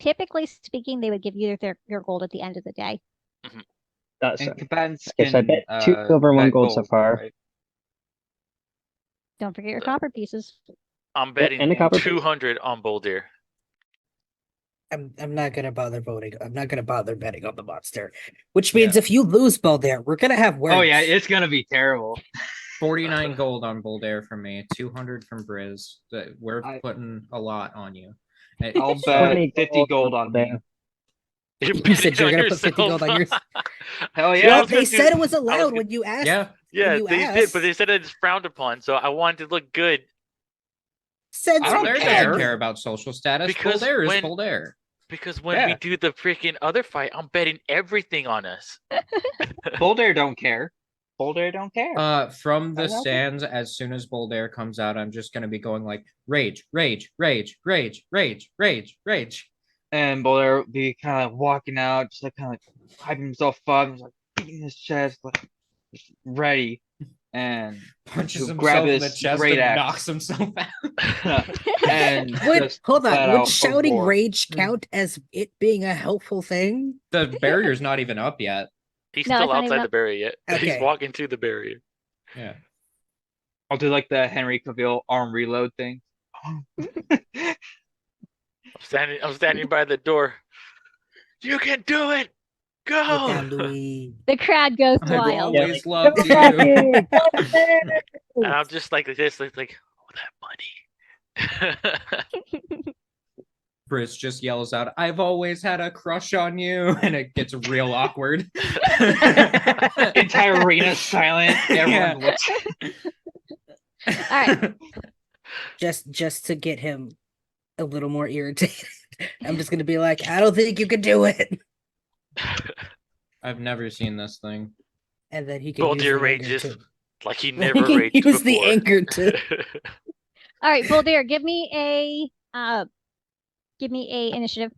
Typically speaking, they would give you your gold at the end of the day. That's And it. combatants Okay, so I can bet 2 silver, 1 bet gold so far. right? Don't forget your copper pieces. I'm and betting a copper piece? 200 on Bouldaire. I'm not gonna bother voting. I'm not gonna bother betting on the monster. Which Yeah. means if you lose Bouldaire, we're gonna have words. Oh yeah, it's gonna be terrible. 49 gold on Bouldaire from me, 200 from Briz. We're I- putting a lot on you. I'll So- bet 20 50 gold on me. there. You're You said betting you're on gonna put 50 gold on yourself. yours. Hell See, yeah. I Well, was gonna they said do- it was I was allowed gonna- when you asked. Yeah. Yeah, you they did, but they asked. said it's frowned upon, so I wanted to look good. Said I don't Bouldaire care. doesn't care about social status. Because Bouldaire is when- Bouldaire. Because when we Yeah. do the freaking other fight, I'm betting everything on us. Bouldaire don't care. Bouldaire don't care. From the I know. stands, as soon as Bouldaire comes out, I'm just gonna be going like rage, rage, rage, rage, rage, rage, rage. And Bouldaire will be kind of walking out, just like kind of hyping himself up, just like beating his chest, like just ready, and Punches to himself grab in the his chest great and axe. knocks himself out. and just Hold let on, would out a shouting roar. rage count as it being a helpful thing? The barrier's not even up yet. He's No, still it's not even outside the up. barrier yet. He's Okay. walking to the barrier. Yeah. I'll do like the Henry Cavill arm reload thing. I'm standing by the door. You can do it. Go. Yeah, Louis. The crowd goes I've wild. always loved Go you. Rocky! Go And I'm just like this, like, oh, that money. Briz just yells out, "I've always had a crush on you," and it gets real awkward. Entire arena silent. Everyone Yeah. looks. All right. Just to get him a little more irritated. I'm just gonna be like, I don't think you can do it. I've never seen this thing. And then he can use Bouldaire the anger rages too. like he He never can raged use the before. anger too. All right, Bouldaire, give me a initiative.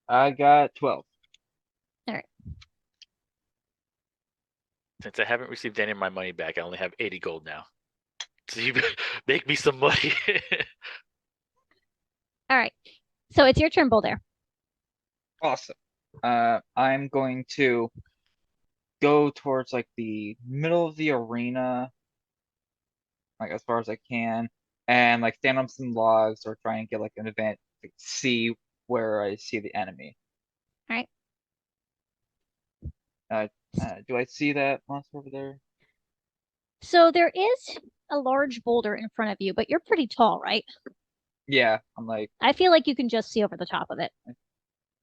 I got 12. Since I haven't received any of my money back, I only have 80 gold now. So you make me some money. All right. So it's your turn, Bouldaire. Awesome. I'm going to go towards like the middle of the arena, like as far as I can, and like stand on some logs or try and get like an event to see where I see the enemy. All right. Do I see that monster over there? So there is a large boulder in front of you, but you're pretty tall, right? Yeah, I'm like I feel like you can just see over the top of it.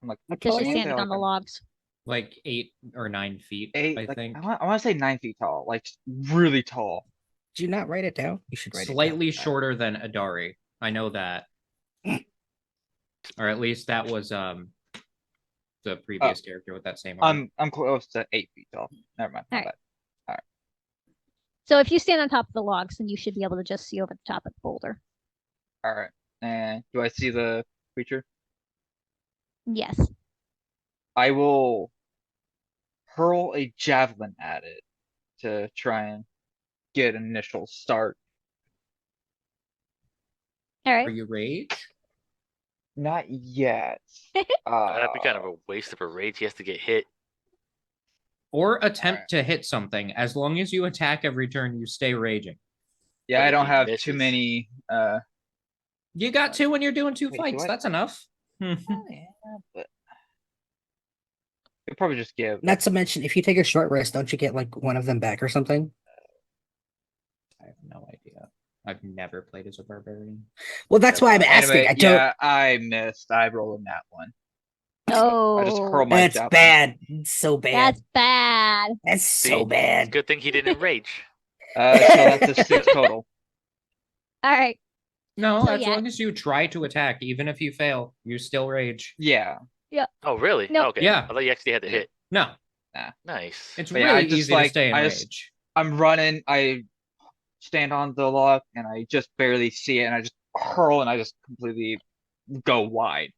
How Just tall you're am I? standing on the logs. Like 8 or 9 feet, Eight, I like, think. I want to say 9 feet tall, like really tall. Did you not write it down? You should write Slightly it down. shorter than Adari. I know that. Or at least that was the previous character with that same armor. I'm close to 8 feet tall. Never mind. my Alright. bad. So if you stand on top of the logs, then you should be able to just see over the top of the boulder. All right. And do I see the creature? Yes. I will hurl a javelin at it to try and get an initial start. All Are right. you rage? Not yet. That'd be kind of a waste of a rage. He has to get hit. Or attempt Alright. to hit something. As long as you attack every turn, you stay raging. Yeah, But I if don't he have too misses- many. You got 2 when you're doing 2 Wait, do fights. I- That's enough. Yeah, but you'll probably just give. Not to mention, if you take a short rest, don't you get like one of them back or something? I have no idea. I've never played as a barbarian. Well, that's why I'm asking. Anyway, I don't. yeah, I missed. I rolled in that one. Oh, I just hurled my That's javelin. bad. It's so bad. that's bad. That's See, so It's a bad. good thing he didn't rage. So that's a 6 total. All right. No, So, as yeah. long as you try to attack, even if you fail, you still rage. Yeah. Oh, really? No. Okay. Yeah. I thought you actually had to hit. No, Nice. it's But yeah, really I just, easy like, to stay in I just- rage. I'm running. I stand on the log and I just barely see it, and I just hurl and I just completely go wide.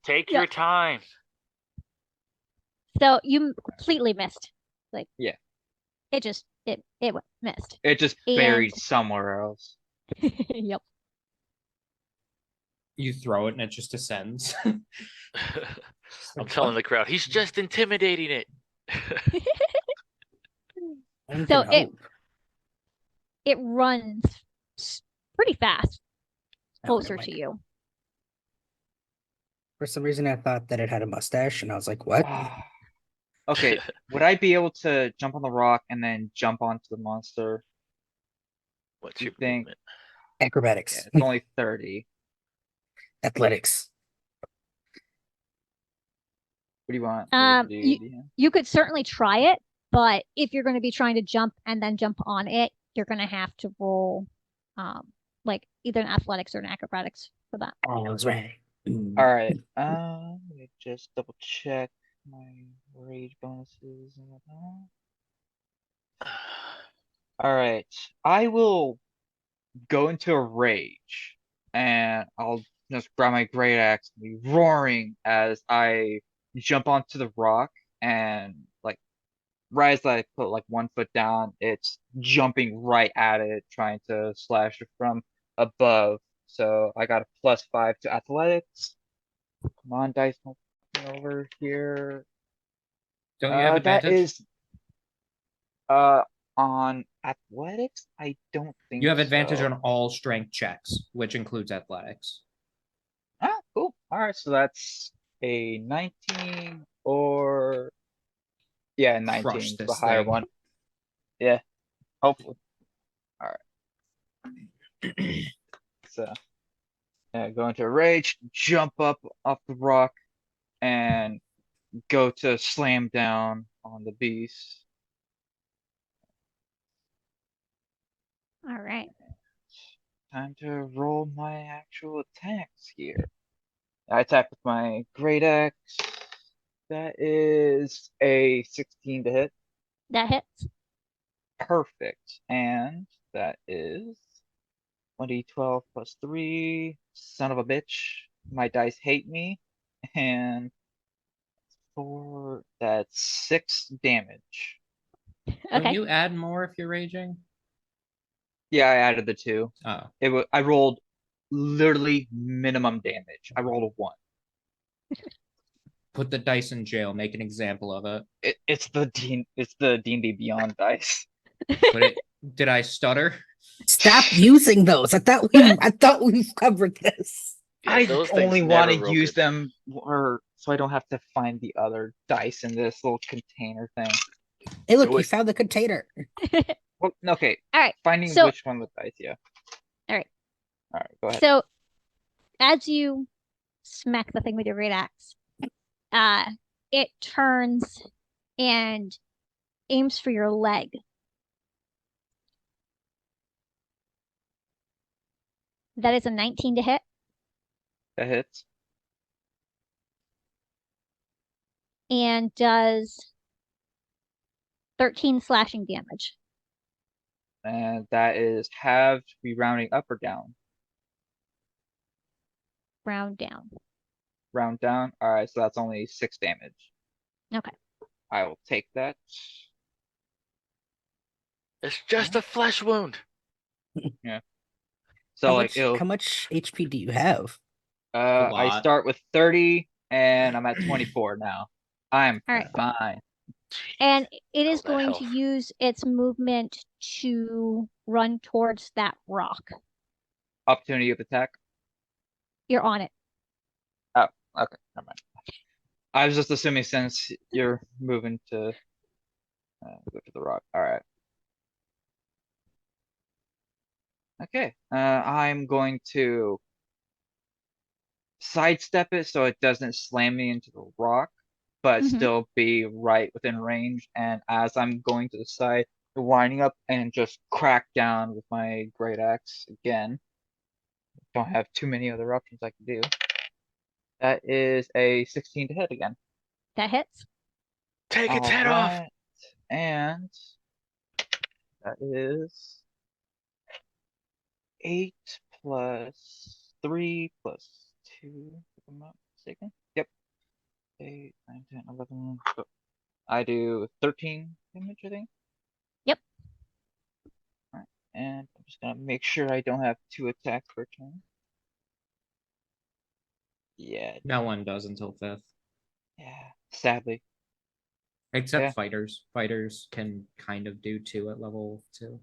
Take Yeah. your time. So you completely missed. Like, Yeah. It just missed. It just And- buried somewhere else. Yep. You throw it and it just descends. I'm telling the crowd, he's just intimidating it. One So can hope. it runs pretty fast Oh, never closer mind. to you. For some reason, I thought that it had a mustache, and I was like, "What?" Okay, would I be able to jump on the rock and then jump onto the monster? What's You your think? movement? Yeah, Acrobatics, it's only 30. athletics. What do you want me to do, You, DM? you could certainly try it, but if you're going to be trying to jump and then jump on it, you're going to have to roll, like either an athletics or an acrobatics for that. Oh, I was right. All right. Let me just double check my rage bonuses and whatnot. All right. I will go into a rage, and I'll just grab my great axe and be roaring as I jump onto the rock, and like right as I put like one foot down, it's jumping right at it, trying to slash it from above. So I got a +5 to athletics. Come on, dice, over here. Don't you have That advantage? is on athletics. I don't think You have advantage so. on all strength checks, which includes athletics. Ah, cool. All right, so that's a 19 or yeah, 19 Crush is the this higher thing. one. Yeah, hopefully. All right. So yeah, go into a rage, jump up off the rock, and go to slam down on the beast. All right. Time to roll my actual attacks here. I attack with my great axe. That is a 16 to hit. That hits. Perfect. And that is 1d12 plus 3. Son of a bitch. My dice hate me. And 4, that's 6 damage. Don't Okay. you add more if you're raging? Yeah, I added the 2. Oh. I rolled literally minimum damage. I rolled a 1. Put the dice in jail, make an example of it. It's the D&D Beyond dice. But it did I stutter? Stop using those. I thought we've covered this. Yeah, I those things only want never to roll use good. them so I don't have to find the other dice in this little container thing. Hey, look, Do you it. found the container. Well, okay, All right. finding So, which one with dice, yeah. all right. All right, go ahead. So, as you smack the thing with your great axe, it turns and aims for your leg. That is a 19 to hit. That hits. And does 13 slashing damage. And that is halved, be rounding up or down? Round down. Round down. All right, so that's only 6 damage. Okay. I will take that. It's just a flesh wound. So like How much HP do you have? I lot. start with 30 and I'm at 24 now. I'm All right. fine. And it is that going health. to use its movement to run towards that rock. Opportunity of attack. You're on it. Oh, okay, never mind. I was just assuming since you're moving to go to the rock. All right. Okay. I'm going to sidestep it so it doesn't slam me into the rock, but Mhm. still be right within range. And as I'm going to the side, winding up and just crack down with my great axe again. Don't have too many other options I can do. That is a 16 to hit again. That hits. Take its head off. Alright, and that is 8 plus 3 plus 2, if I'm not mistaken. Yep. 8, 9, 10, 11. So I do 13 damage, I think. Yep. Alright, and I'm just gonna make sure I don't have 2 attacks per turn. Yeah, No one does until 5th. yeah. Sadly. Except Yeah. fighters. Fighters can kind of do 2 at level 2.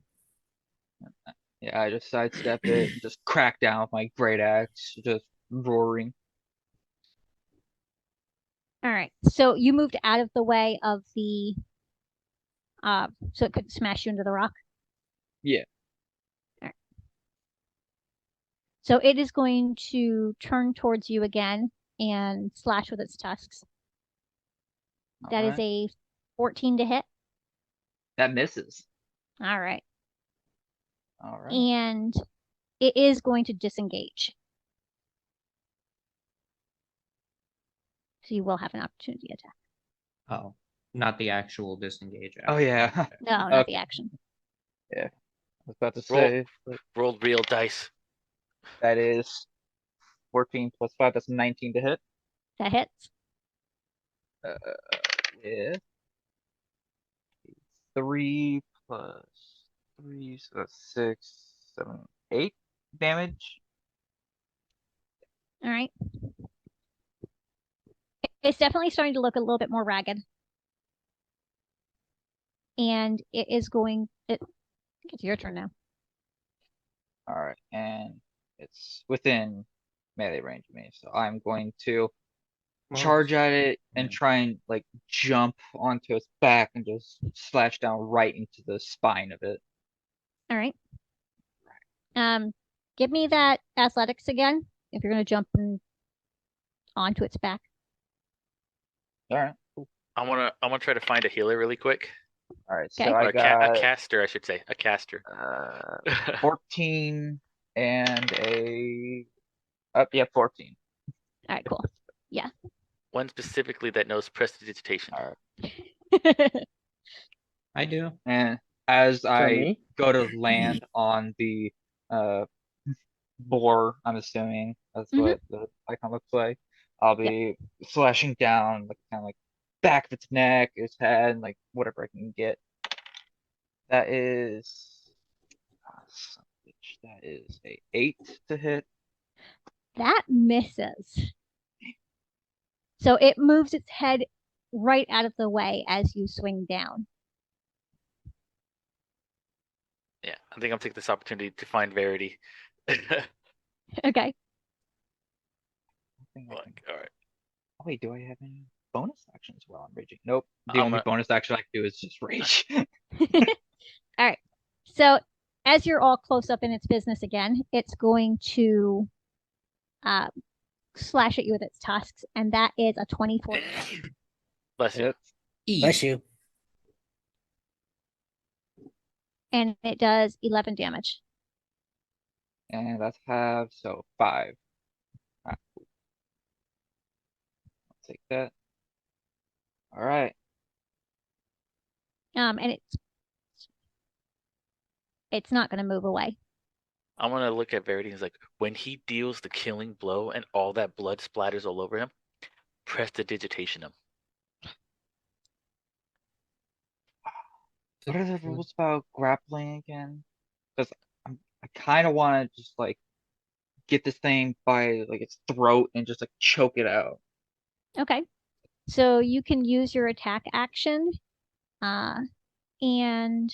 Yeah, I just sidestep it and just crack down with my great axe, just roaring. All right. So you moved out of the way of the so it could smash you into the rock. Yeah. All right. So it is going to turn towards you again and slash with its tusks. That is Alright. a 14 to hit. That misses. All right. Alright. And it is going to disengage. So you will have an opportunity attack. Oh, not the actual disengage. Oh action. yeah. Okay. No, not Okay. the action. I was about to Roll. say, but Rolled real dice. that is 14 plus 5, that's 19 to hit. That hits. With 3 plus 3, so that's 6, 7, 8 damage. All right. It's definitely starting to look a little bit more ragged. And it is going, I think it's your turn now. Alright, and it's within melee range of me, so I'm going to Well, charge at it and yeah. try and like jump onto its back and just slash down right into the spine of it. All right. Give me that athletics again if you're going to jump onto its back. Alright, I wanna try to find a healer really quick. alright, Okay. so Or I a got caster, I should say. A caster. 14 and yeah, 14. All right, cool. One specifically that knows prestidigitation. Alright, I do. and as For I me? go to land on the boar, I'm assuming that's Mhm. what the icon looks like, I'll be slashing down like kind of like back of its neck, its head, like whatever I can get. That is that is a 8 to hit. That misses. So it moves its head right out of the way as you swing down. Yeah, I think I'm taking this opportunity to find Verity. Okay. I think I can- All right. Oh, wait, do I have any bonus actions while I'm raging? Nope. The I'm only a- bonus action I can do is just rage. All right. So as you're all close up in its business again, it's going to slash at you with its tusks, and that is a 24. Bless you. Hits. Bless you. And it does 11 damage. And that's half, so 5. Alright, cool. I'll take that. Alright. And it's not going to move away. I'm gonna look at Verity and it's like, when he deals the killing blow and all that blood splatters all over him, prestidigitation him. What are the rules about grappling again? Because I kind of want to just like get this thing by like its throat and just like choke it out. Okay. So you can use your attack action, and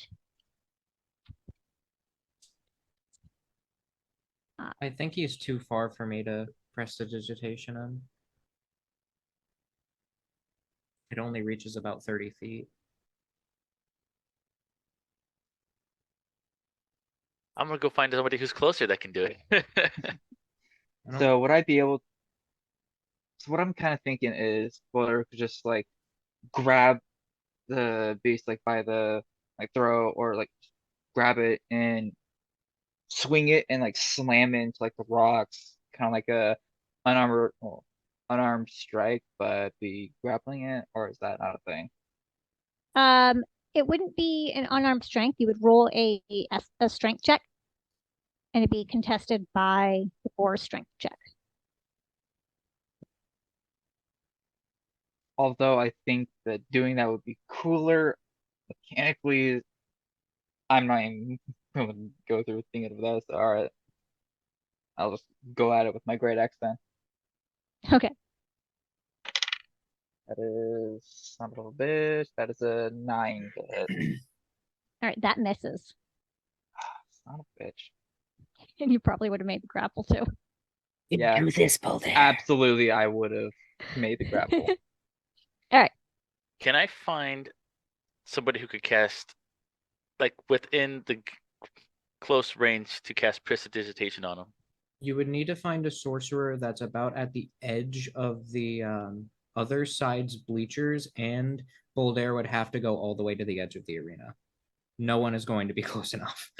I think he's too far for me to prestidigitation him. It only reaches about 30 feet. I'm gonna go find somebody who's closer that can do it. I don't- So would I be able? So what I'm kind of thinking is whether to just like grab the beast like by the like throat or like grab it and swing it and like slam it into like the rocks, kind of like a unarmed strike, but be grappling it, or is that not a thing? it wouldn't be an unarmed strength. You would roll a strength check, and it'd be contested by the boar's strength check. Although I think that doing that would be cooler mechanically. I'm not even going to go through thinking of that. So, all right, I'll just go at it with my great axe then. Okay. That is son of a bitch. That is a 9 to hit. All right, that misses. Son of a bitch. And you probably would have made the grapple too. You Yeah. do this, Bouldaire. Absolutely, I would have made the grapple. All right. Can I find somebody who could cast, like, within the close range to cast Prestidigitation on him? You would need to find a sorcerer that's about at the edge of the other side's bleachers, and Bouldaire would have to go all the way to the edge of the arena. No one is going to be close enough.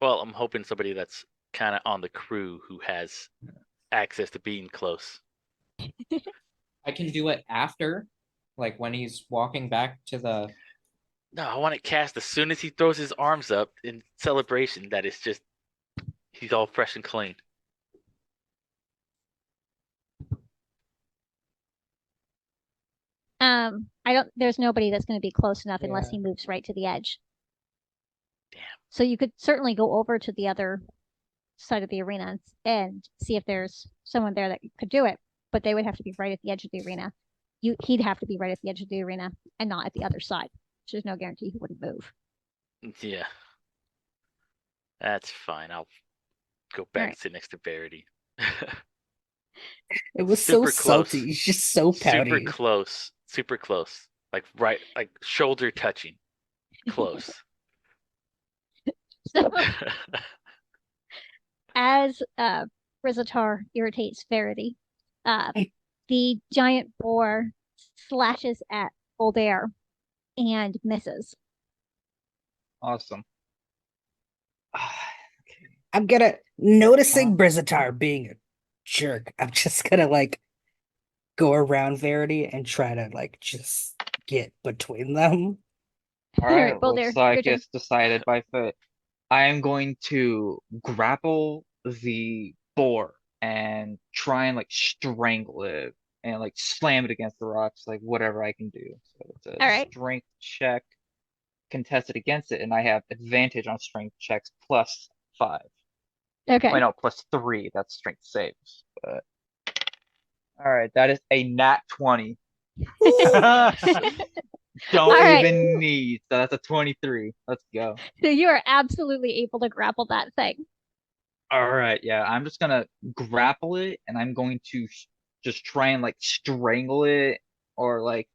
Well, I'm hoping somebody that's kind of on the crew who has access to being close. I can do it after, like when he's walking back to the. No, I want it cast as soon as he throws his arms up in celebration. That it's just he's all fresh and clean. There's nobody that's going to be close enough unless Yeah. he moves right to the edge. Damn. So you could certainly go over to the other side of the arena and see if there's someone there that could do it, but they would have to be right at the edge of the arena. He'd have to be right at the edge of the arena and not at the other side. So there's no guarantee he wouldn't move. Yeah. That's fine. I'll go back right. sit next to Verity. It was Super so close. salty. He's just so pouty. Super close. Super close. Like right, like shoulder touching. Close. So as Briz-Atar irritates Verity, the giant boar slashes at Bouldaire and misses. Awesome. I'm gonna noticing Briz-Atar being a jerk. I'm just gonna like go around Verity and try to like just get between them. All right, Bouldaire, looks like your turn. it's decided by foot. I am going to grapple the boar and try and like strangle it and like slam it against the rocks, like whatever I can do. So it's a All right. strength check contested against it, and I have advantage on strength checks +5. Okay. Wait, no, +3. That's strength saves. But all right, that is a nat 20. Don't All right. even need. So that's a 23. Let's go. So you are absolutely able to grapple that thing. All right, yeah, I'm just gonna grapple it, and I'm going to just try and like strangle it, or like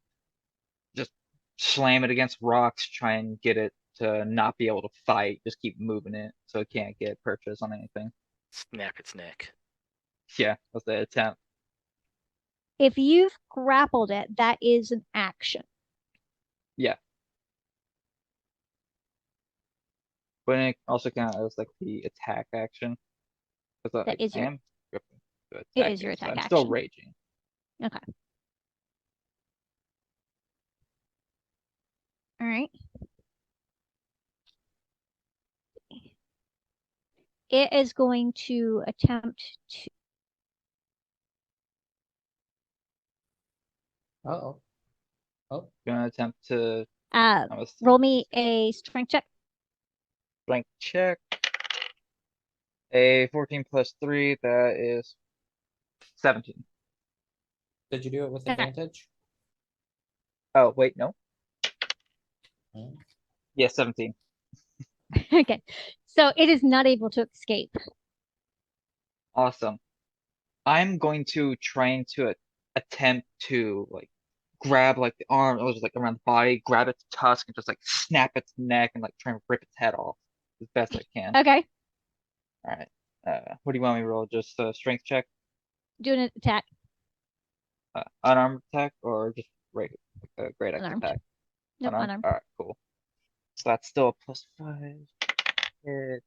just slam it against rocks, try and get it to not be able to fight. Just keep moving it so it can't get purchase on anything. Snap its neck. Yeah, that's the attempt. If you've grappled it, that is an action. Yeah. But it also kind of is like the attack action. Because That is I your- am gripping to It attack is your it, so attack I'm still action. raging. Okay. All right. It is going to attempt to. Uh-oh. Oh, Gonna attempt to I'm a Roll me a strength check. strength check. A 14 +3, that is 17. did you do it with Okay. advantage? Oh, wait, no. Oh. Yeah, 17. Okay. So it is not able to escape. Awesome. I'm going to try to attempt to like grab like the arm or just like around the body, grab its tusk and just like snap its neck and like try and rip its head off as best I can. Okay. All right. What do you want me to roll? Just a strength check, Do an attack. unarmed attack, or just regular great axe Unarmed. attack? Nope, unarmed. All right, cool. So that's still a +5. Hit.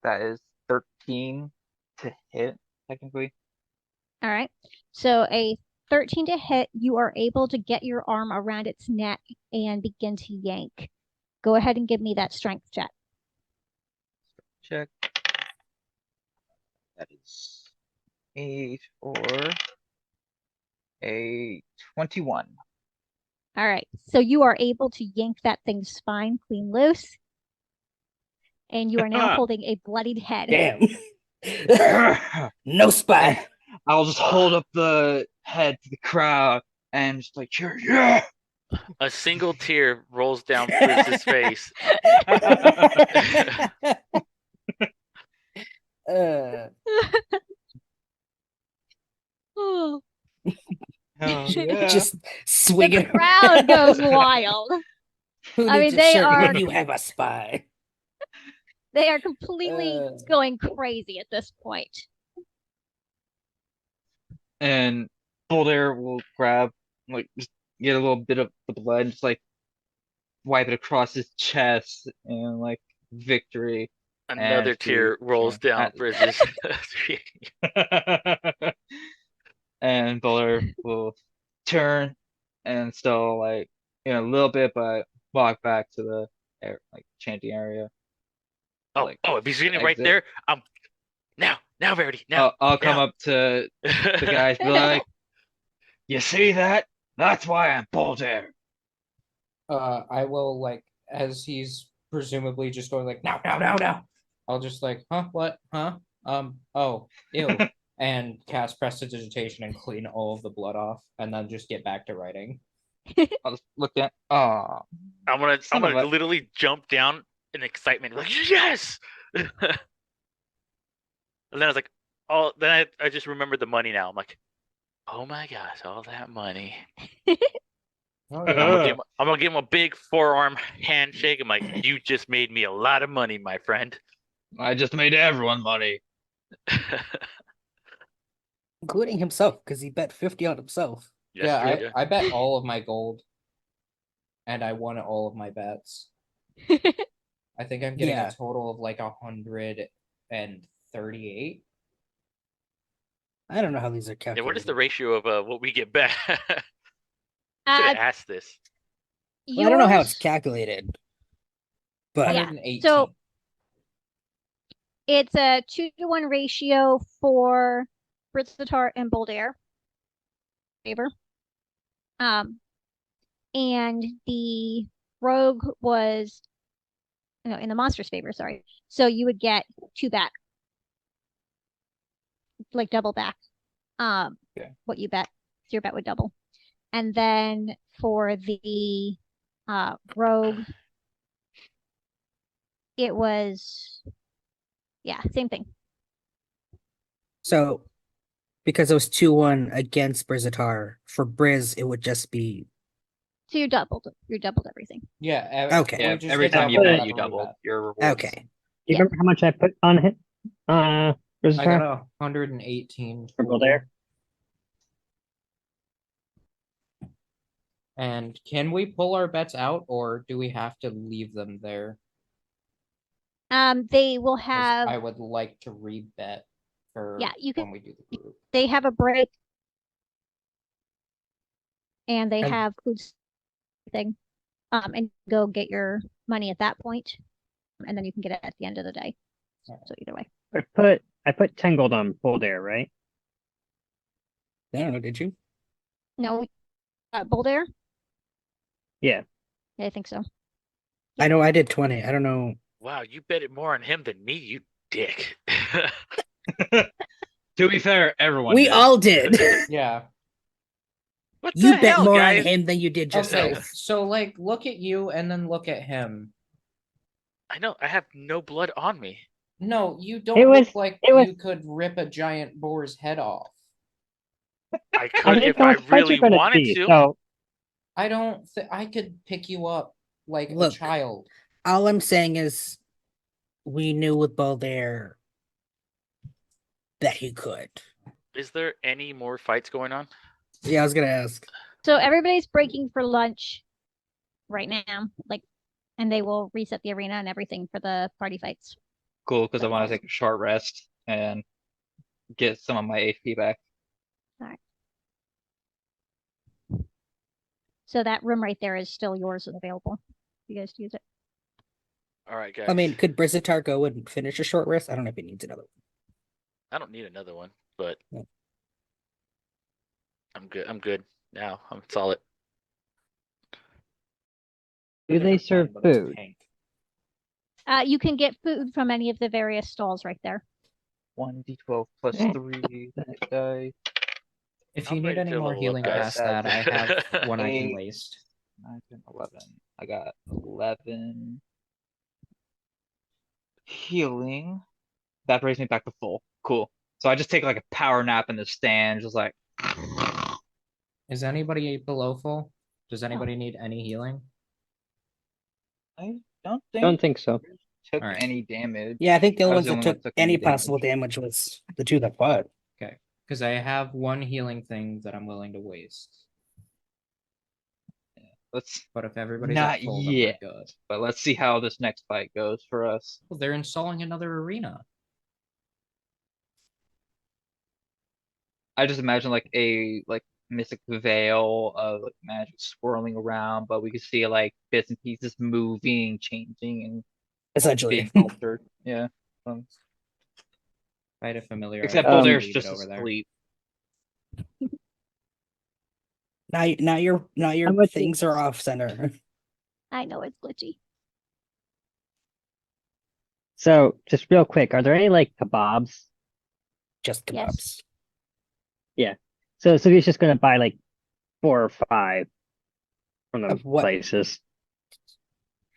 That is 13 to hit, technically. All right. So a 13 to hit, you are able to get your arm around its neck and begin to yank. Go ahead and give me that strength check. Check. That is 8 or a 21. All right. So you are able to yank that thing's spine clean loose. and you are now holding a bloodied head. Damn. No spy. I'll just hold up the head to the crowd and just like cheer, yeah. A single tear rolls down Briz's face. Oh, Hell yeah. Just the swinging. crowd goes wild. Who I needs mean, a they shirt are- when you have a spy? They are completely Uh. going crazy at this point. And Bouldaire will grab, like, just get a little bit of the blood, just like wipe it across his chest, and like victory. Another And tear rolls down Briz's cheek. And Bouldaire will turn and still like a little bit, but walk back to the chanting area. Oh, if he's getting right exit. there, now, Verity, now. I'll come now. up to the guys, be like, "You see that? That's why I'm Bouldaire." I will like as he's presumably just going like now. I'll just like, huh, what, huh, oh, ew, and cast prestidigitation and clean all of the blood off, and then just get back to writing. I'll just look at. Oh, I'm Son of gonna a- literally jump down in excitement, like yes. And then I was like, oh, then I just remembered the money now. I'm like, oh my gosh, all that money. Oh, I'm gonna give him a big forearm handshake. I'm like, you just made me a lot of money, my friend. I just made everyone money. Including himself, because he bet 50 on himself. Yes, true, I bet all of my gold, and I won all of my bets. I think I'm getting Yeah. a total of like 138. I don't know how these are Yeah, calculated. what is the ratio of what we get back? Should Uh, have asked this. Well, I don't know how it's yours- calculated. But Yeah, 118. so- It's a 2-to-1 ratio for Briz-Atar and Bouldaire. Favor. And the rogue was in the monster's favor, sorry. So you would get 2 back. Like double back. Okay. What you bet. So your bet would double. And then for the rogue, it was same thing. so because it was 2-1 against Briz-Atar, for Briz, it would just be So you doubled everything. Yeah. Okay. Yeah, we just every get time you double bet, whatever you we double bet. your rewards. okay. Do you remember how much I put on hit? I Briz-Atar? got 118 For total. Bouldaire? And can we pull our bets out, or do we have to leave them there? They will 'Cause have I would like to rebet for you when can- we do the group. they have a break and they And- have food thing. And go get your money at that point, and then you can get it at the end of the day. So either way. I put 10 gold on Bouldaire, right? I don't know, did you? No, Bouldaire? Yeah. I think so. I know I did 20. I don't know. Wow, you bet it more on him than me, you dick. To be fair, everyone. We did. all did. Yeah. What the You bet hell, more guys? on him than you did Okay, yourself. so like look at you and then look at him. I know, I have no blood on me. No, you don't It was- look like it was- you could rip a giant boar's head off. I I could didn't if know I what fight really you're gonna wanted see, to. so I don't I could pick you up like Look. a child. All I'm saying is we knew with Bouldaire that he could. Is there any more fights going on? Yeah, I was gonna ask. So everybody's breaking for lunch right now, and they will reset the arena and everything for the party fights. Cool, because I want to take a short rest and get some of my HP back. So that room right there is still yours and available. You guys use it. All right, guys. I mean, could Briz-Atar go and finish a short rest? I don't know if he needs another one. I don't need another one, but Yeah. I'm good. I'm good now. I'm solid. do they serve But it's food? pink. You can get food from any of the various stalls right there. 1d12 plus Eh. 3 die. If I'm you need ready any to more level up, healing guys. past that, I have one I can Eight. waste. 9, 10, 11. I got 11 healing. That brings me back to full. Cool. So I just take like a power nap in the stand, just like. Is anybody below full? Does anybody need any healing? I don't Don't think think so. took Alright. any damage. Yeah, I think the I only was ones the that only one took that took any any damage. possible damage was the two that fought. Okay, because I have one healing thing that I'm willing to waste. Let's But if everybody's not at full, then yet, we're good. but let's see how this next fight goes for us. Well, they're installing another arena. I just imagine like a mystic veil of like magic swirling around, but we can see like bits and pieces moving, changing, and Essentially. being altered. Yeah. If I had a familiar, Except I'd just Bouldaire's leave just it over there. asleep. Now your How much things are off center. I know it's glitchy. So, just real quick, are there any like kebabs? Just kebabs. Yes. So Sylvia's just gonna buy like 4 or 5 from those Of what? places.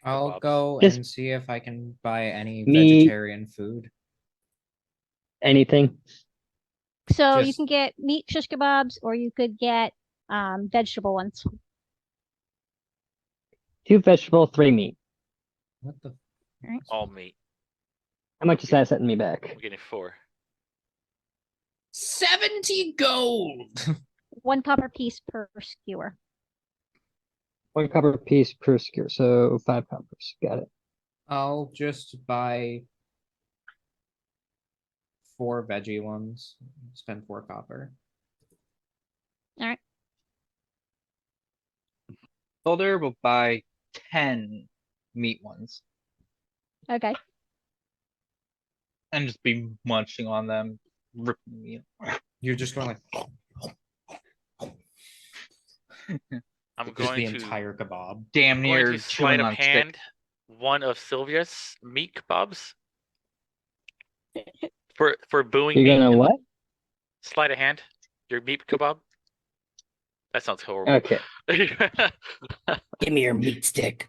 I'll Kebabs. go Just- and see if I can buy any Meat. vegetarian food. Anything? So you Just- can get meat shish kebabs, or you could get vegetable ones. 2 vegetable, 3 meat. What the? All meat. How much is that setting me back? I'm getting 4. 70 gold! 1 copper piece per skewer. 1 copper piece per skewer, so 5 coppers. Got it. I'll just buy 4 veggie ones. Spend 4 copper. Bouldaire will buy 10 meat ones Okay. and just be munching on them, ripping meat. You're just going like I'm just going the to entire kebab. Damn I'm near going to sleight chewing of on stick. hand one of Sylvia's meat kebabs for booing You're me. gonna what? Sleight of hand your meat kebab. That sounds horrible. Okay. Give me your meat stick.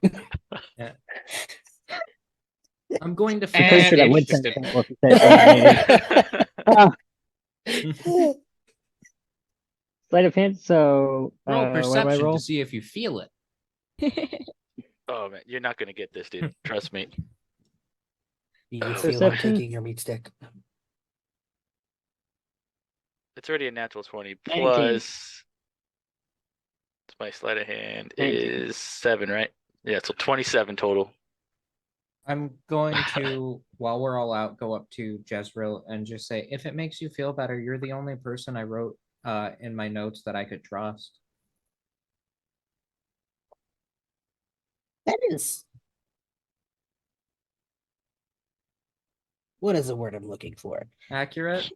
I'm going to I'm pretty sure that And would it's- send a sample if you said that. Sleight of hand, so Roll what do I perception roll? to see if you feel it. Oh man, you're not gonna get this, dude. Trust me. You feel like Perception? taking your meat stick. It's already a natural 20 19. plus. My sleight of hand 19. is 7, right? Yeah, so 27 total. I'm going to, while we're all out, go up to Jezreel and just say, if it makes you feel better, you're the only person I wrote in my notes that I could trust. That is. What is the word I'm looking for? Accurate?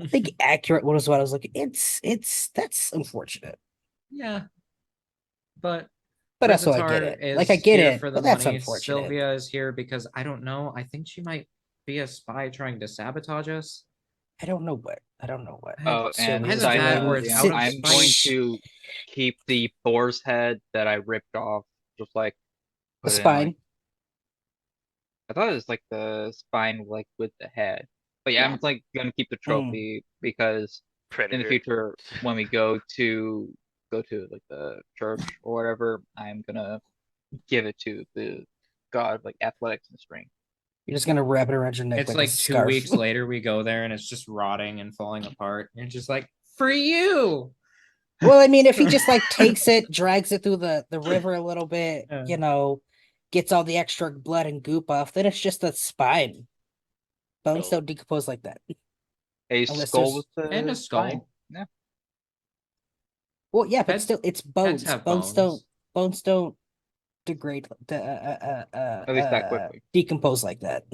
I think accurate was what I was looking. That's unfortunate. Yeah. But Also I get Briz-Atar it. Like I is get here it, for the but that's money. unfortunate. Sylvia is here because I don't know. I think she might be a spy trying to sabotage us. I don't know what. Oh, and I had a side bad note, word you out know, of I'm going spite. to keep the boar's head that I ripped off, just like The put it in, spine. like, I thought it was like the spine, like with the head. But yeah, Yeah. I'm like gonna keep the trophy because Predator. in the future, when we go to like the church or whatever, I'm gonna give it to the god of like athletics and strength. You're just gonna wrap it around your neck It's like, like a 2 scarf. weeks later, we go there and it's just rotting and falling apart. And it's just like, for you. Well, I mean, if he just like takes it, drags it through the river a little bit, Yeah. you know, gets all the extra blood and goop off, then it's just a spine. Bones Oh. don't decompose like that. A Unless skull there's- with the And a skull. spine. Yeah. Well, yeah, but Heads- still, it's Heads bones. have Bones don't degrade, At least that quickly. decompose like that.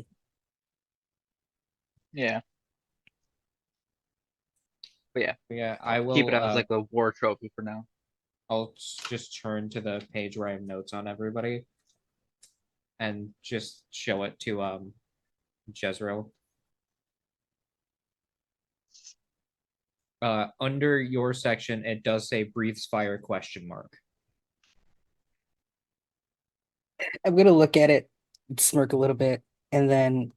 Yeah. But yeah, Yeah, I will keep it as like a war trophy for now. I'll just turn to the page where I have notes on everybody. and just show it to Jezreel. Under your section, it does say breathes fire ? I'm gonna look at it, smirk a little bit, and then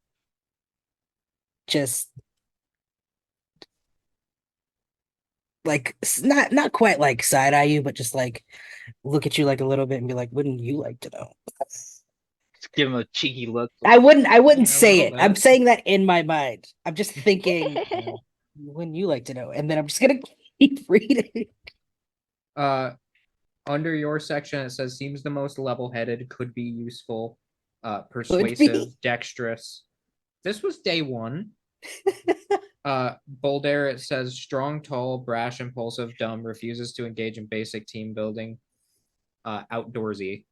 just like not quite like side eye you, but just like look at you like a little bit and be like, wouldn't you like to know? Just give him a cheeky look. I wouldn't Yeah, a say little it. I'm bit. saying that in my mind. I'm just thinking, wouldn't you like to know? And then I'm just gonna keep reading. Under your section, it says seems the most level-headed, could be useful, be. persuasive, dexterous. This was day 1. Bouldaire, it says strong, tall, brash, impulsive, dumb, refuses to engage in basic team building, outdoorsy.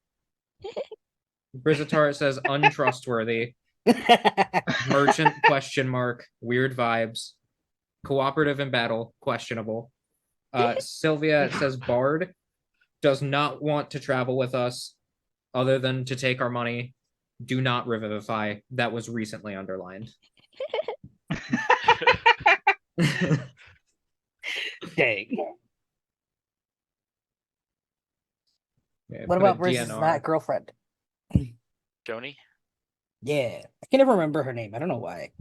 Briz-Atar, it says untrustworthy, merchant ? Weird vibes, cooperative in battle, questionable. Sylvia, it says bard, does not want to travel with us other than to take our money. Do not revivify. That was recently underlined. Dang. Okay, What put a about versus DNR. that girlfriend? Joni? Yeah, I can never remember her name. I don't know why.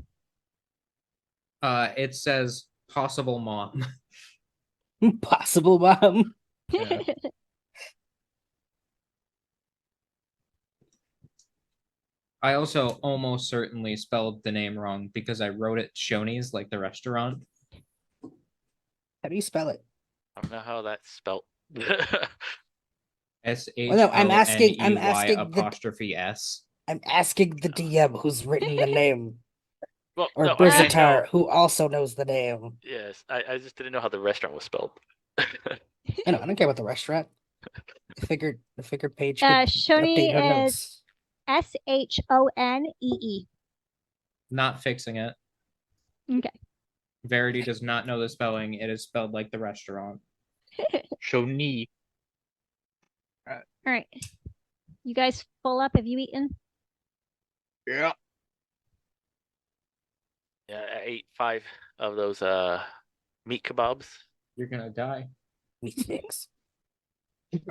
It says possible mom. Possible mom. Yeah. I also almost certainly spelled the name wrong because I wrote it Shoney's, like the restaurant. How do you spell it? I don't know how that's spelt. I'm asking the- apostrophe S. I'm asking the DM who's written the name, Well, or no, I didn't know. Briz-Atar, who also knows the name. Yes, I just didn't know how the restaurant was spelled. I know, I don't care about the restaurant. I figured Paige could Shoni update her is notes. Shonee. Not fixing it. Okay. Verity does not know the spelling. It is spelled like the restaurant. Shoni. All right. You guys full up? Have you eaten? Yeah. Yeah, I ate 5 of those meat kebabs. You're gonna die. Me stinks.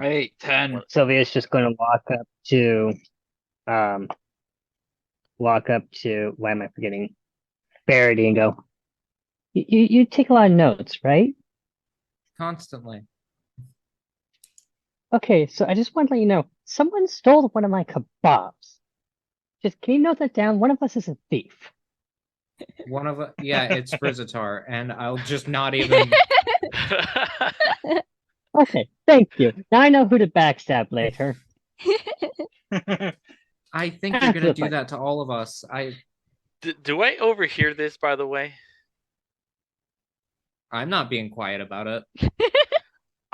I ate 10. Sylvia's just going to walk up to why am I forgetting Verity and go, you take a lot of notes, right? Constantly. Okay, so I just want to let you know, someone stole one of my kebabs. Just can you note that down? One of us is a thief. Yeah, it's Briz-Atar, and I'll just not even. Okay, thank you. Now I know who to backstab later. I think you're gonna do that to all of us. Do I overhear this, by the way? I'm not being quiet about it.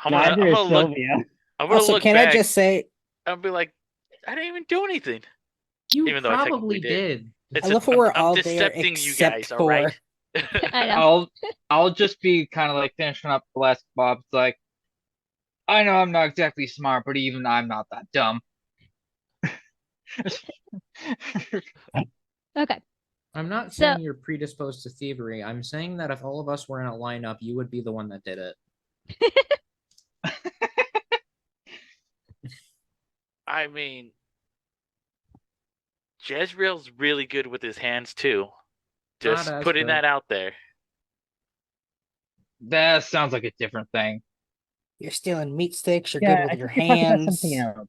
Neither is look. Sylvia. I'm gonna Also, look can back. I just say, I'll be like, I didn't even do anything. You Even though I probably technically did. It's I love how we're I'm all there decepting you except guys, all for right? I know. I'll just be kind of like finishing up the last Bob. It's like, I know I'm not exactly smart, but even I'm not that dumb. Okay. I'm not So- saying you're predisposed to thievery. I'm saying that if all of us were in a lineup, you would be the one that did it. I mean, Jezreel's really good with his hands too. Just Not as putting good. that out there. That sounds like a different thing. you're stealing meat sticks, you're Yeah, good I with your think you're talking about hands. something else.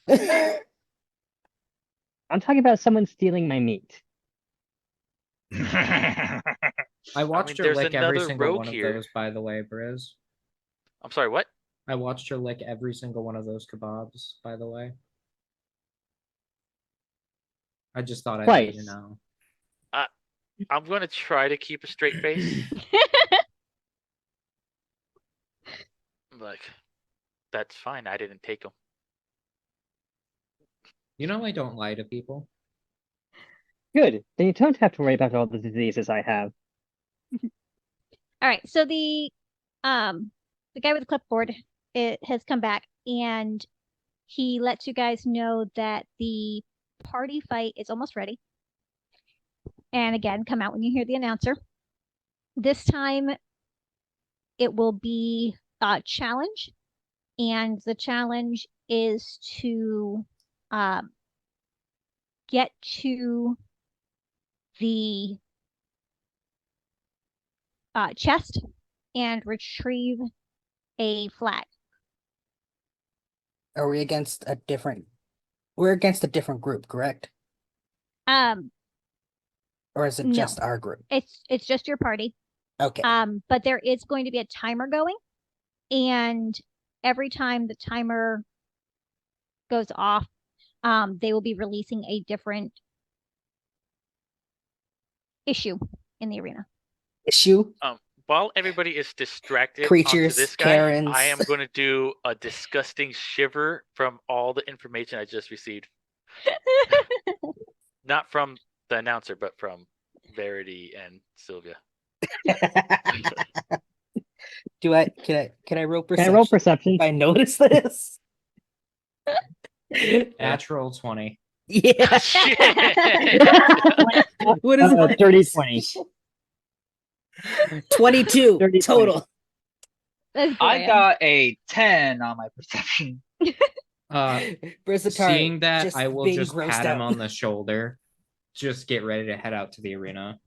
Yeah. I'm talking about someone stealing my meat. I watched her there's lick every another single rogue one of here. those, by the way, Briz. I'm sorry, what? I watched her lick every single one of those kebabs, by the way. I just thought I'd let you Twice. know. I'm gonna try to keep a straight face. Like, that's fine. I didn't take them. You know I don't lie to people. Good. Then you don't have to worry about all the diseases I have. All right. So the guy with the clipboard, it has come back and he lets you guys know that the party fight is almost ready. And again, come out when you hear the announcer. This time it will be a challenge, and the challenge is to get to the chest and retrieve a flag. Are we against a different? We're against a different group, correct? Or is it No. just our group? It's just your party. Okay. But there is going to be a timer going, and every time the timer goes off, they will be releasing a different issue in the arena. Issue? While everybody is distracted onto Creatures, this guy, Karens. I am going to do a disgusting shiver from all the information I just received. Not from the announcer, but from Verity and Sylvia. Can I roll perception? Can I roll perception? If I notice this? Natural 20. Yeah. Shit! What is it? 30, 20. 22 30, total. That's I grand. got a 10 on my perception. Briz-Atar Seeing that, just I will being just grossed pat him out. on the shoulder. Just get ready to head out to the arena.